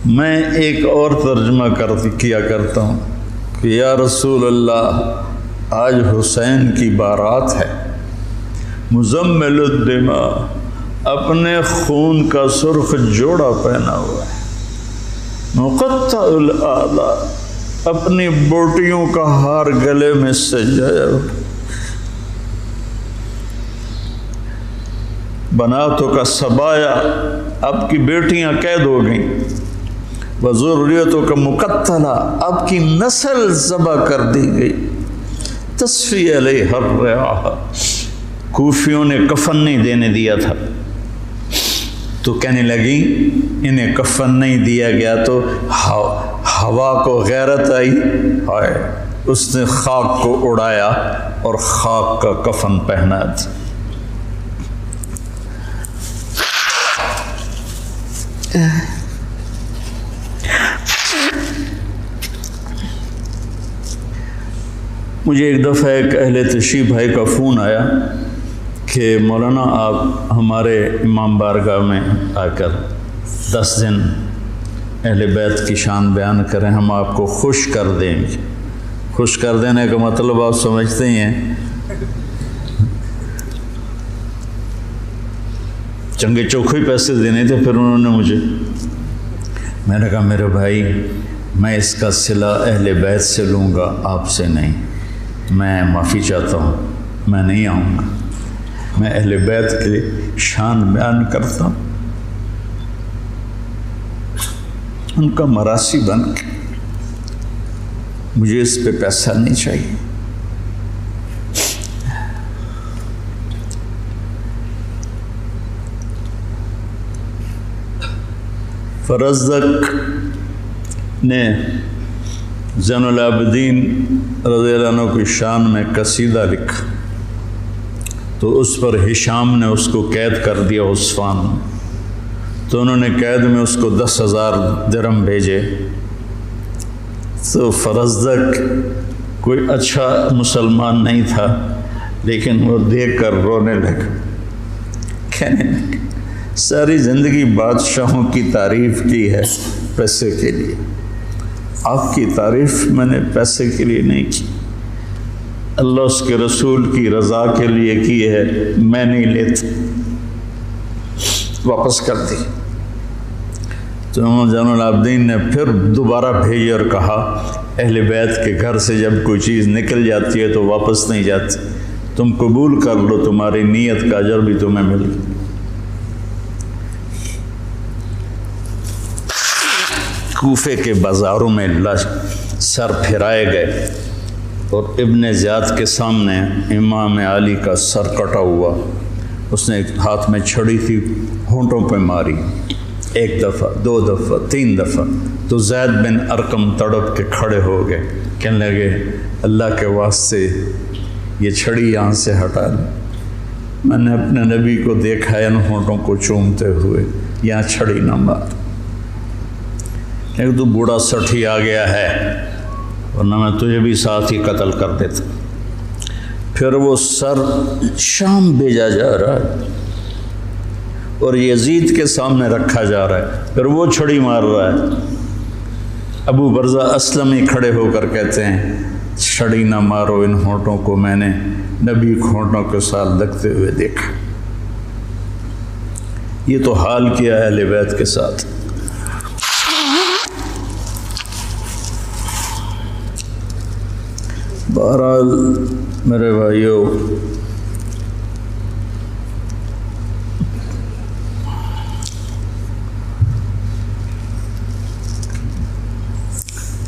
میں ایک اور ترجمہ کیا کرتا ہوں کہ یا رسول اللہ آج حسین کی بارات ہے، مزمل الدماء، اپنے خون کا سرخ جوڑا پہنا ہوا ہے، مقطع الاعضاء، اپنی بوٹیوں کا ہار گلے میں سجایا ہوا، بناتوں کا سبایا، آپ کی بیٹیاں قید ہو گئیں، وذریتوں کا مقتلہ، آپ کی نسل ذبح کر دی گئی، تصفی علیہ الرعاہ، کوفیوں نے کفن نہیں دینے دیا تھا تو کہنے لگی انہیں کفن نہیں دیا گیا تو ہوا کو غیرت آئی، ہائے اس نے خاک کو اڑایا اور خاک کا کفن پہنا تھا۔ مجھے ایک دفعہ ایک اہل تشریف بھائی کا فون آیا کہ مولانا آپ ہمارے امام بارگاہ میں آ کر 10 دن اہل بیت کی شان بیان کریں، ہم آپ کو خوش کر دیں گے۔ خوش کر دینے کا مطلب آپ سمجھتے ہی ہیں، چنگے چوکھے پیسے دینے تھے۔ پھر انہوں نے میں نے کہا میرے بھائی میں اس کا صلہ اہل بیت سے لوں گا، آپ سے نہیں، میں معافی چاہتا ہوں، میں نہیں آؤں گا، میں اہل بیت کی شان بیان کرتا ہوں، ان کا مراسی بن کے، مجھے اس پہ پیسہ نہیں چاہیے۔ فرزدق نے زین العابدین رضی اللہ عنہ کی شان میں قصیدہ لکھا تو اس پر ہشام نے اس کو قید کر دیا عثمان میں، تو انہوں نے قید میں اس کو 10,000 درہم بھیجے۔ تو فرزدق کوئی اچھا مسلمان نہیں تھا، لیکن وہ دیکھ کر رونے لگا، کہنے لگا ساری زندگی بادشاہوں کی تعریف کی ہے پیسے کے لیے، آپ کی تعریف میں نے پیسے کے لیے نہیں کی، اللہ اس کے رسول کی رضا کے لیے کی ہے، میں نہیں لیتا، واپس کر دی۔ تو امام زین العابدین نے پھر دوبارہ بھیجے اور کہا اہل بیت کے گھر سے جب کوئی چیز نکل جاتی ہے تو واپس نہیں جاتی، تم قبول کر لو، تمہاری نیت کا اجر بھی تمہیں مل گیا۔ کوفے کے بازاروں میں سر پھرائے گئے اور ابن زیاد کے سامنے امام علی کا سر کٹا ہوا، اس نے ہاتھ میں چھڑی تھی، ہونٹوں پہ ماری، 1 دفعہ 2 دفعہ 3 دفعہ، تو زید بن ارقم تڑپ کے کھڑے ہو گئے، کہنے لگے اللہ کے واسطے یہ چھڑی یہاں سے ہٹا دیں، میں نے اپنے نبی کو دیکھا ہے ان ہونٹوں کو چومتے ہوئے، یہاں چھڑی نہ مار، لیکن تو بوڑھا سٹھی آ گیا ہے، ورنہ میں تجھے بھی ساتھ ہی قتل کر دیتا۔ پھر وہ سر شام بھیجا جا رہا ہے، اور یزید کے سامنے رکھا جا رہا ہے، پھر وہ چھڑی مار رہا ہے۔ ابو برزہ اسلمی کھڑے ہو کر کہتے ہیں چھڑی نہ مارو ان ہونٹوں کو، میں نے نبی کے ہونٹوں کے ساتھ لگتے ہوئے دیکھا۔ یہ تو حال کیا ہے اہل بیت کے ساتھ۔ بہرحال میرے بھائیوں،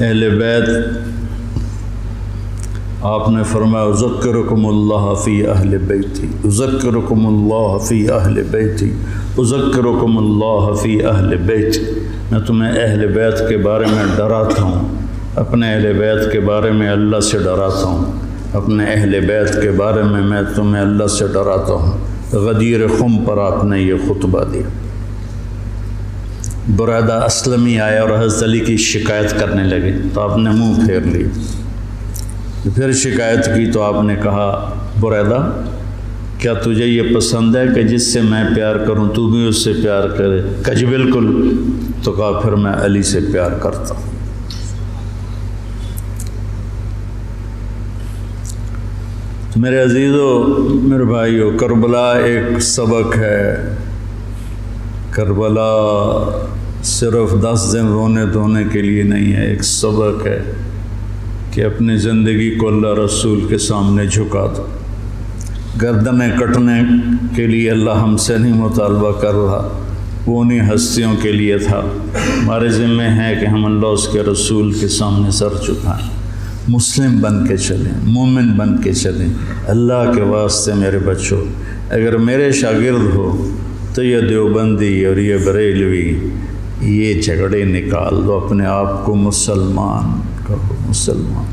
اہل بیت آپ نے فرمایا اذکرکم اللہ فی اہل بیتی، اذکرکم اللہ فی اہل بیتی، اذکرکم اللہ فی اہل بیتی۔ میں تمہیں اہل بیت کے بارے میں ڈراتا ہوں، اپنے اہل بیت کے بارے میں اللہ سے ڈراتا ہوں، اپنے اہل بیت کے بارے میں تمہیں اللہ سے ڈراتا ہوں۔ غدیر خم پر آپ نے یہ خطبہ دیا۔ بریدہ اسلمی آئے اور حضرت علی کی شکایت کرنے لگے تو آپ نے منہ پھیر لی۔ پھر شکایت کی تو آپ نے کہا بریدہ کیا تجھے یہ پسند ہے کہ جس سے میں پیار کروں تو بھی اس سے پیار کرے؟ کہا جی بالکل۔ تو کہا پھر میں علی سے پیار کرتا ہوں۔ تو میرے عزیزو، میرے بھائیو، کربلا ایک سبق ہے۔ کربلا صرف 10 دن رونے دھونے کے لیے نہیں ہے، ایک سبق ہے کہ اپنی زندگی کو اللہ رسول کے سامنے جھکا دو۔ گردنیں کٹنے کے لیے اللہ ہم سے نہیں مطالبہ کر رہا، وہ انہیں ہستیوں کے لیے تھا۔ ہمارے ذمہ ہے کہ ہم اللہ اس کے رسول کے سامنے سر جھکائیں، مسلم بن کے چلیں، مومن بن کے چلیں۔ اللہ کے واسطے میرے بچوں، اگر میرے شاگرد ہو تو یہ دیوبندی اور یہ بریلوی یہ جھگڑے نکال دو، اپنے آپ کو مسلمان کرو، مسلمان۔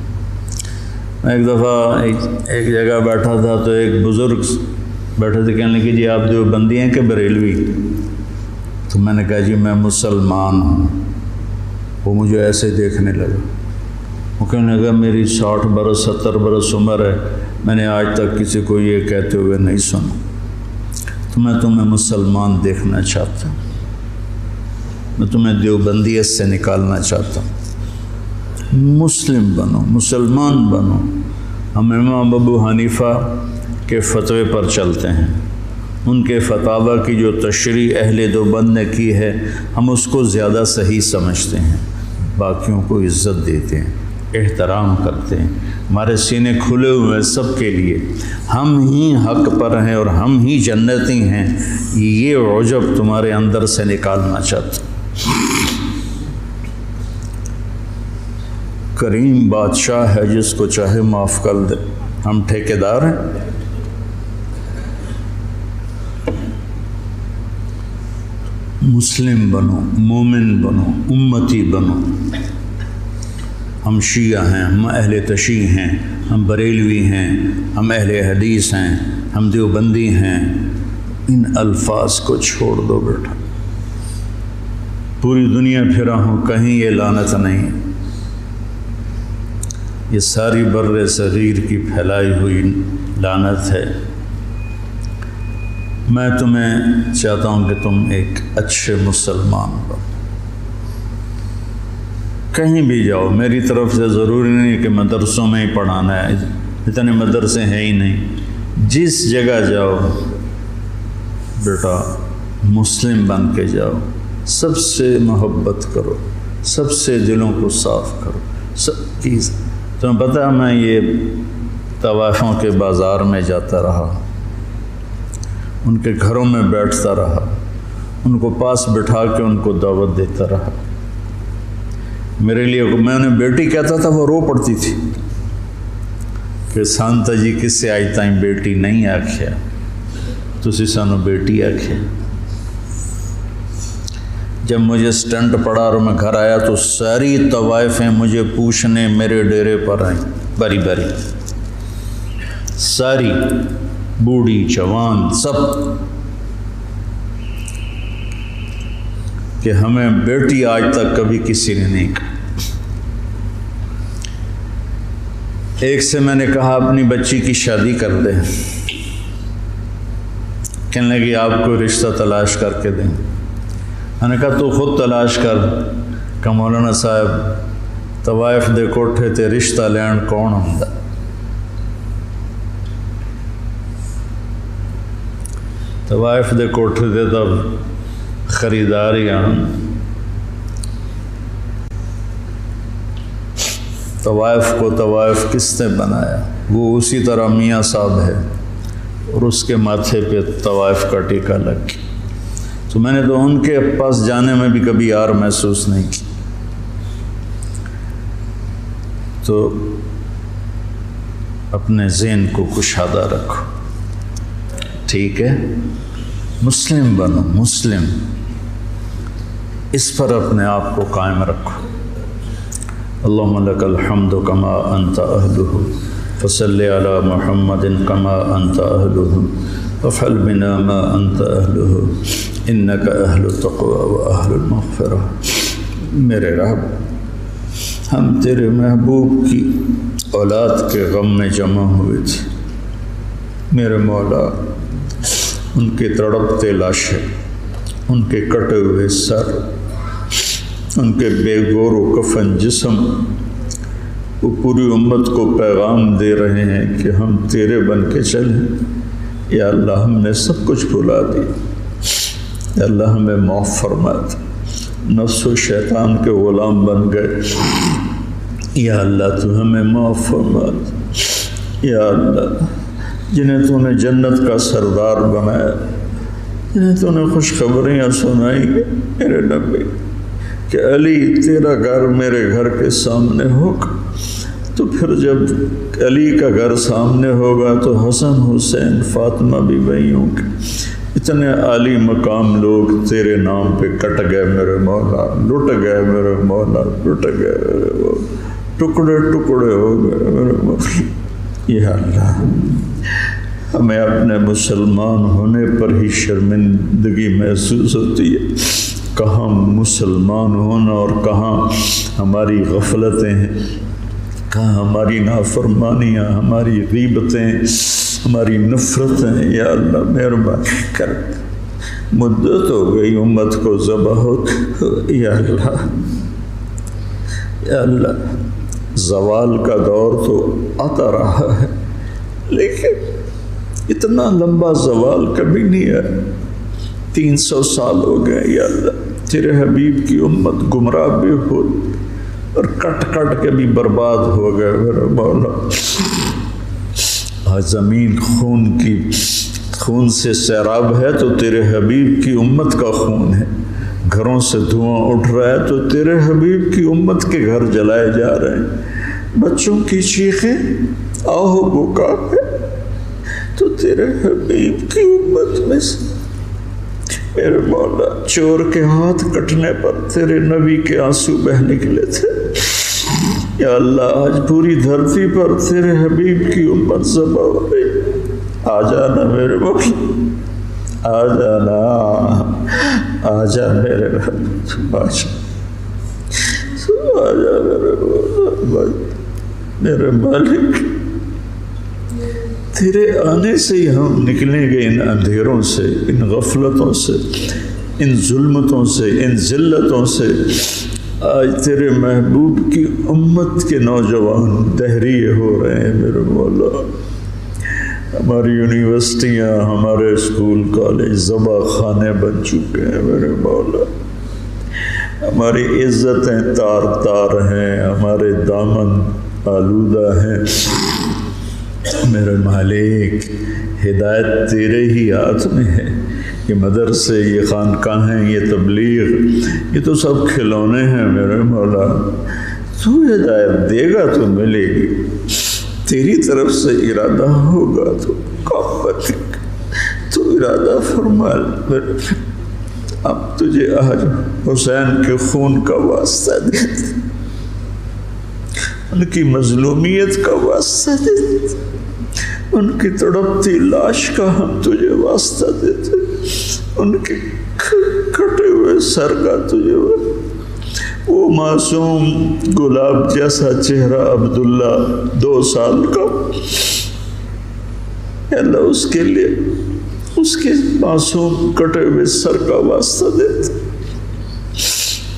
میں ایک دفعہ ایک جگہ بیٹھا تھا تو ایک بزرگ بیٹھے تھے، کہنے لگے جی آپ دیوبندی ہیں کہ بریلوی؟ تو میں نے کہا جی میں مسلمان ہوں۔ وہ مجھے ایسے دیکھنے لگا، وہ کہنے لگا میری 60 برس 70 برس عمر ہے، میں نے آج تک کسی کو یہ کہتے ہوئے نہیں سنا، تو میں تمہیں مسلمان دیکھنا چاہتا ہوں، میں تمہیں دیوبندیت سے نکالنا چاہتا ہوں۔ مسلم بنو، مسلمان بنو۔ ہم امام ابو حنیفہ کے فتوے پر چلتے ہیں، ان کے فتاوی کی جو تشریح اہل دیوبند نے کی ہے ہم اس کو زیادہ صحیح سمجھتے ہیں، باقیوں کو عزت دیتے ہیں، احترام کرتے ہیں۔ ہمارے سینے کھلے ہوئے ہیں سب کے لیے، ہم ہی حق پر ہیں اور ہم ہی جنتی ہیں، یہ عجب تمہارے اندر سے نکالنا چاہتے ہیں۔ کریم بادشاہ ہے جس کو چاہے معاف کر دے، ہم ٹھیکیدار ہیں۔ مسلم بنو، مومن بنو، امتی بنو۔ ہم شیعہ ہیں، ہم اہل تشیع ہیں، ہم بریلوی ہیں، ہم اہل حدیث ہیں، ہم دیوبندی ہیں۔ ان الفاظ کو چھوڑ دو بیٹا، پوری دنیا پھرا ہوں کہیں یہ لعنت نہیں، یہ ساری بر صغیر کی پھیلائی ہوئی لعنت ہے۔ میں تمہیں چاہتا ہوں کہ تم ایک اچھے مسلمان بنو، کہیں بھی جاؤ، میری طرف سے ضروری نہیں کہ مدرسوں میں ہی پڑھانا ہے، اتنے مدرسے ہیں ہی نہیں، جس جگہ جاؤ بیٹا مسلم بن کے جاؤ، سب سے محبت کرو، سب سے دلوں کو صاف کرو، سب چیز۔ تمہیں پتہ ہے میں یہ طوائفوں کے بازار میں جاتا رہا، ان کے گھروں میں بیٹھتا رہا، ان کو پاس بٹھا کے ان کو دعوت دیتا رہا۔ میرے لیے میں انہیں بیٹی کہتا تھا، وہ رو پڑتی تھی کہ سانتا جی کس سے آج تائیں بیٹی نہیں آکھیا، تسی سانو بیٹی آکھیا۔ جب مجھے سٹنٹ پڑا اور میں گھر آیا تو ساری طوائفیں مجھے پوچھنے میرے ڈیرے پر آئیں، باری باری، ساری، بوڑھی جوان سب، کہ ہمیں بیٹی آج تک کبھی کسی نے نہیں کہا۔ ایک سے میں نے کہا اپنی بچی کی شادی کر دے، کہنے لگی آپ کو رشتہ تلاش کر کے دیں. میں نے کہا تو خود تلاش کر. کہ مولانا صاحب طوائف دے کوٹھے تے رشتہ لین کون ہوندا؟ طوائف دے کوٹھے تے تو خریدار ہی آن. طوائف کو طوائف کس نے بنایا؟ وہ اسی طرح میاں صاحب ہے اور اس کے ماتھے پہ طوائف کا ٹیکہ لگ گیا. تو میں نے تو ان کے پاس جانے میں بھی کبھی یار محسوس نہیں کی. تو اپنے ذہن کو کشادہ رکھو، ٹھیک ہے؟ مسلم بنو، مسلم، اس پر اپنے آپ کو قائم رکھو. اللہم لک الحمد کما انت اہلہ فصلی علی محمد کما انت اہلہ وافعل بنا ما انت اہلہ انک اہل التقوی و اہل المغفرہ. میرے رب، ہم تیرے محبوب کی اولاد کے غم میں جمع ہوئے تھے. میرے مولا، ان کے تڑپتے لاشیں، ان کے کٹے ہوئے سر، ان کے بے گور و کفن جسم، وہ پوری امت کو پیغام دے رہے ہیں کہ ہم تیرے بن کے چلیں. یا اللہ، ہم نے سب کچھ بھلا دی. یا اللہ، ہمیں معاف فرما دے. نفس و شیطان کے غلام بن گئے. یا اللہ، تو ہمیں معاف فرما دے. یا اللہ، جنہیں تو نے جنت کا سردار بنایا، جنہیں تو نے خوشخبریاں سنائی میرے نبی کہ علی تیرا گھر میرے گھر کے سامنے ہوگا، تو پھر جب علی کا گھر سامنے ہوگا تو حسن، حسین، فاطمہ بھی وہیں ہوں گے. اتنے عالی مقام لوگ تیرے نام پہ کٹ گئے میرے مولا، لٹ گئے میرے مولا، لٹ گئے میرے مولا، ٹکڑے ٹکڑے ہو گئے میرے مولا. یا اللہ، ہمیں اپنے مسلمان ہونے پر ہی شرمندگی محسوس ہوتی ہے. کہاں مسلمان ہونا اور کہاں ہماری غفلتیں ہیں، کہاں ہماری نافرمانیاں، ہماری غیبتیں، ہماری نفرتیں. یا اللہ مہربانی کر، مدت ہو گئی امت کو ذبح ہو. یا اللہ، یا اللہ، زوال کا دور تو آتا رہا ہے، لیکن اتنا لمبا زوال کبھی نہیں ہے. 300 سال ہو گئے. یا اللہ، تیرے حبیب کی امت گمراہ بھی ہو اور کٹ کٹ کے بھی برباد ہو گئے میرے مولا. آج زمین خون سے سیراب ہے تو تیرے حبیب کی امت کا خون ہے. گھروں سے دھواں اٹھ رہا ہے تو تیرے حبیب کی امت کے گھر جلائے جا رہے ہیں. بچوں کی چیخیں آہو بکا ہے تو تیرے حبیب کی امت میں سے میرے مولا چور کے ہاتھ کٹنے پر تیرے نبی کے آنسو بہ نکلے تھے. یا اللہ، آج پوری دھرتی پر تیرے حبیب کی امت ذبح ہو گئی. آ جانا میرے مولا، آ جانا، آ جا میرے رب، آ جا میرے مولا، میرے مالک. تیرے آنے سے ہی ہم نکلیں گے ان اندھیروں سے، ان غفلتوں سے، ان ظلمتوں سے، ان ذلتوں سے. آج تیرے محبوب کی امت کے نوجوان دہریے ہو رہے ہیں میرے مولا. ہماری یونیورسٹیاں، ہمارے اسکول کالج ذبح خانے بن چکے ہیں میرے مولا. ہماری عزتیں تار تار ہیں، ہمارے دامن آلودہ ہیں میرے مالک. ہدایت تیرے ہی ہاتھ میں ہے. یہ مدرسے، یہ خانقاہیں، یہ تبلیغ، یہ تو سب کھلونے ہیں میرے مولا. تو ہدایت دے گا تو ملے گی، تیری طرف سے ارادہ ہوگا تو کام. تو ارادہ فرما. اب تجھے آج حسین کے خون کا واسطہ دیتے، ان کی مظلومیت کا واسطہ دیتے، ان کی تڑپتی لاش کا ہم تجھے واسطہ دیتے، ان کے کٹے ہوئے سر کا تجھے. وہ معصوم گلاب جیسا چہرہ عبداللہ 2 سال کا، اللہ اس کے لیے اس کے معصوم کٹے ہوئے سر کا واسطہ دیتے،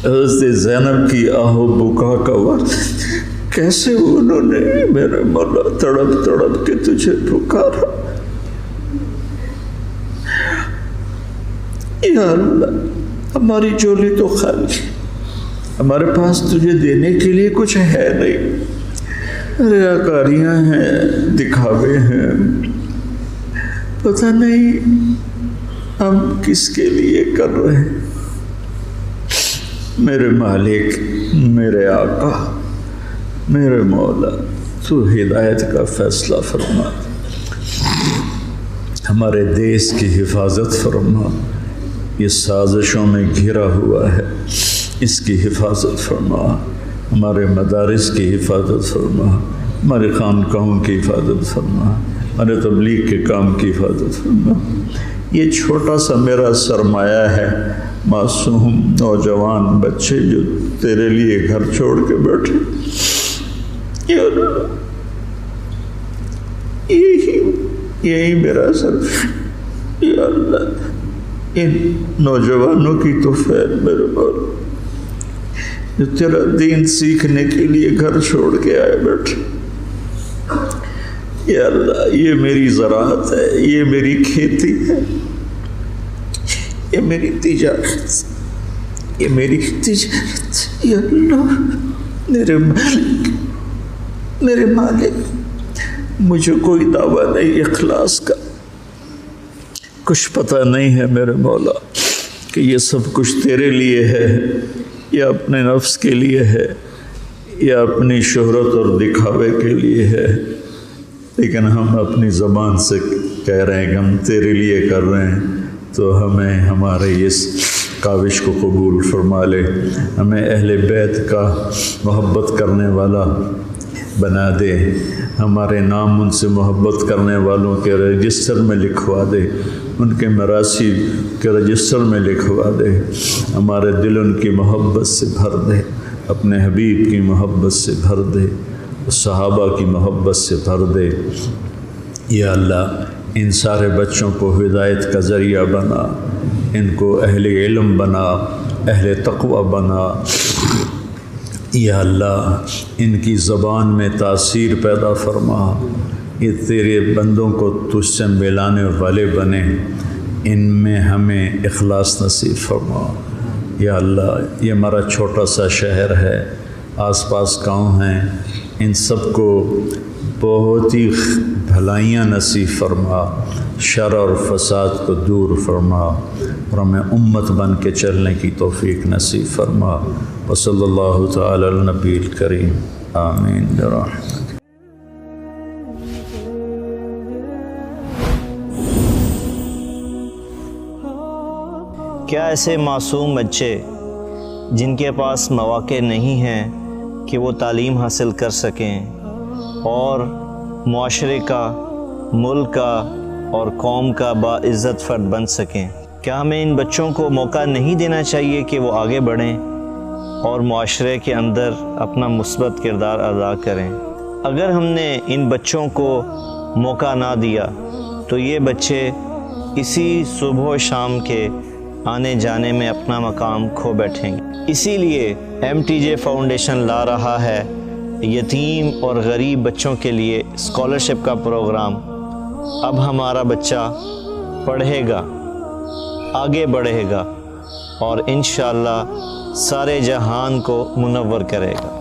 حضرت زینب کی آہو بکا کا واسطہ، کیسے انہوں نے میرے مولا تڑپ تڑپ کے تجھے پکارا۔ یا اللہ ہماری جھولی تو خالی، ہمارے پاس تجھے دینے کے لیے کچھ ہے نہیں، ریاکاریاں ہیں، دکھاوے ہیں، پتہ نہیں ہم کس کے لیے کر رہے ہیں۔ میرے مالک، میرے آقا، میرے مولا، تو ہدایت کا فیصلہ فرما، ہمارے دیس کی حفاظت فرما، یہ سازشوں میں گھرا ہوا ہے، اس کی حفاظت فرما، ہمارے مدارس کی حفاظت فرما، ہمارے خانقاہوں کی حفاظت فرما، ہمارے تبلیغ کے کام کی حفاظت فرما۔ یہ چھوٹا سا میرا سرمایہ ہے، معصوم نوجوان بچے جو تیرے لیے گھر چھوڑ کے بیٹھے، یا اللہ یہی میرا سر، یا اللہ ان نوجوانوں کی تو خیر میرے مولا جو تیرا دین سیکھنے کے لیے گھر چھوڑ کے آئے بیٹھے، یا اللہ یہ میری زراعت ہے، یہ میری کھیتی ہے، یہ میری تجارت، یہ میری تجارت، یا اللہ میرے مالک، مجھے کوئی دعویٰ نہیں اخلاص کا، کچھ پتہ نہیں ہے میرے مولا کہ یہ سب کچھ تیرے لیے ہے یا اپنے نفس کے لیے ہے یا اپنی شہرت اور دکھاوے کے لیے ہے، لیکن ہم اپنی زبان سے کہہ رہے ہیں کہ ہم تیرے لیے کر رہے ہیں، تو ہمیں ہمارے اس کاوش کو قبول فرما لے، ہمیں اہل بیت کا محبت کرنے والا بنا دے، ہمارے نام ان سے محبت کرنے والوں کے رجسٹر میں لکھوا دے، ان کے مراثی کے رجسٹر میں لکھوا دے، ہمارے دل ان کی محبت سے بھر دے، اپنے حبیب کی محبت سے بھر دے، صحابہ کی محبت سے بھر دے۔ یا اللہ ان سارے بچوں کو ہدایت کا ذریعہ بنا، ان کو اہل علم بنا، اہل تقوی بنا، یا اللہ ان کی زبان میں تاثیر پیدا فرما، یہ تیرے بندوں کو تجھ سے ملانے والے بنے، ان میں ہمیں اخلاص نصیب فرما۔ یا اللہ یہ ہمارا چھوٹا سا شہر ہے، آس پاس گاؤں ہیں، ان سب کو بہت ہی بھلائیاں نصیب فرما، شر اور فساد کو دور فرما، اور ہمیں امت بن کے چلنے کی توفیق نصیب فرما۔ وصلی اللہ تعالی علی النبی الکریم، آمین برحمتک۔ کیا ایسے معصوم بچے جن کے پاس مواقع نہیں ہیں کہ وہ تعلیم حاصل کر سکیں اور معاشرے کا، ملک کا اور قوم کا باعزت فرد بن سکیں، کیا ہمیں ان بچوں کو موقع نہیں دینا چاہیے کہ وہ آگے بڑھیں اور معاشرے کے اندر اپنا مثبت کردار ادا کریں؟ اگر ہم نے ان بچوں کو موقع نہ دیا تو یہ بچے اسی صبح و شام کے آنے جانے میں اپنا مقام کھو بیٹھیں گے۔ اسی لیے MTJ فاؤنڈیشن لا رہا ہے یتیم اور غریب بچوں کے لیے اسکالرشپ کا پروگرام۔ اب ہمارا بچہ پڑھے گا، آگے بڑھے گا اور انشاءاللہ سارے جہان کو منور کرے گا۔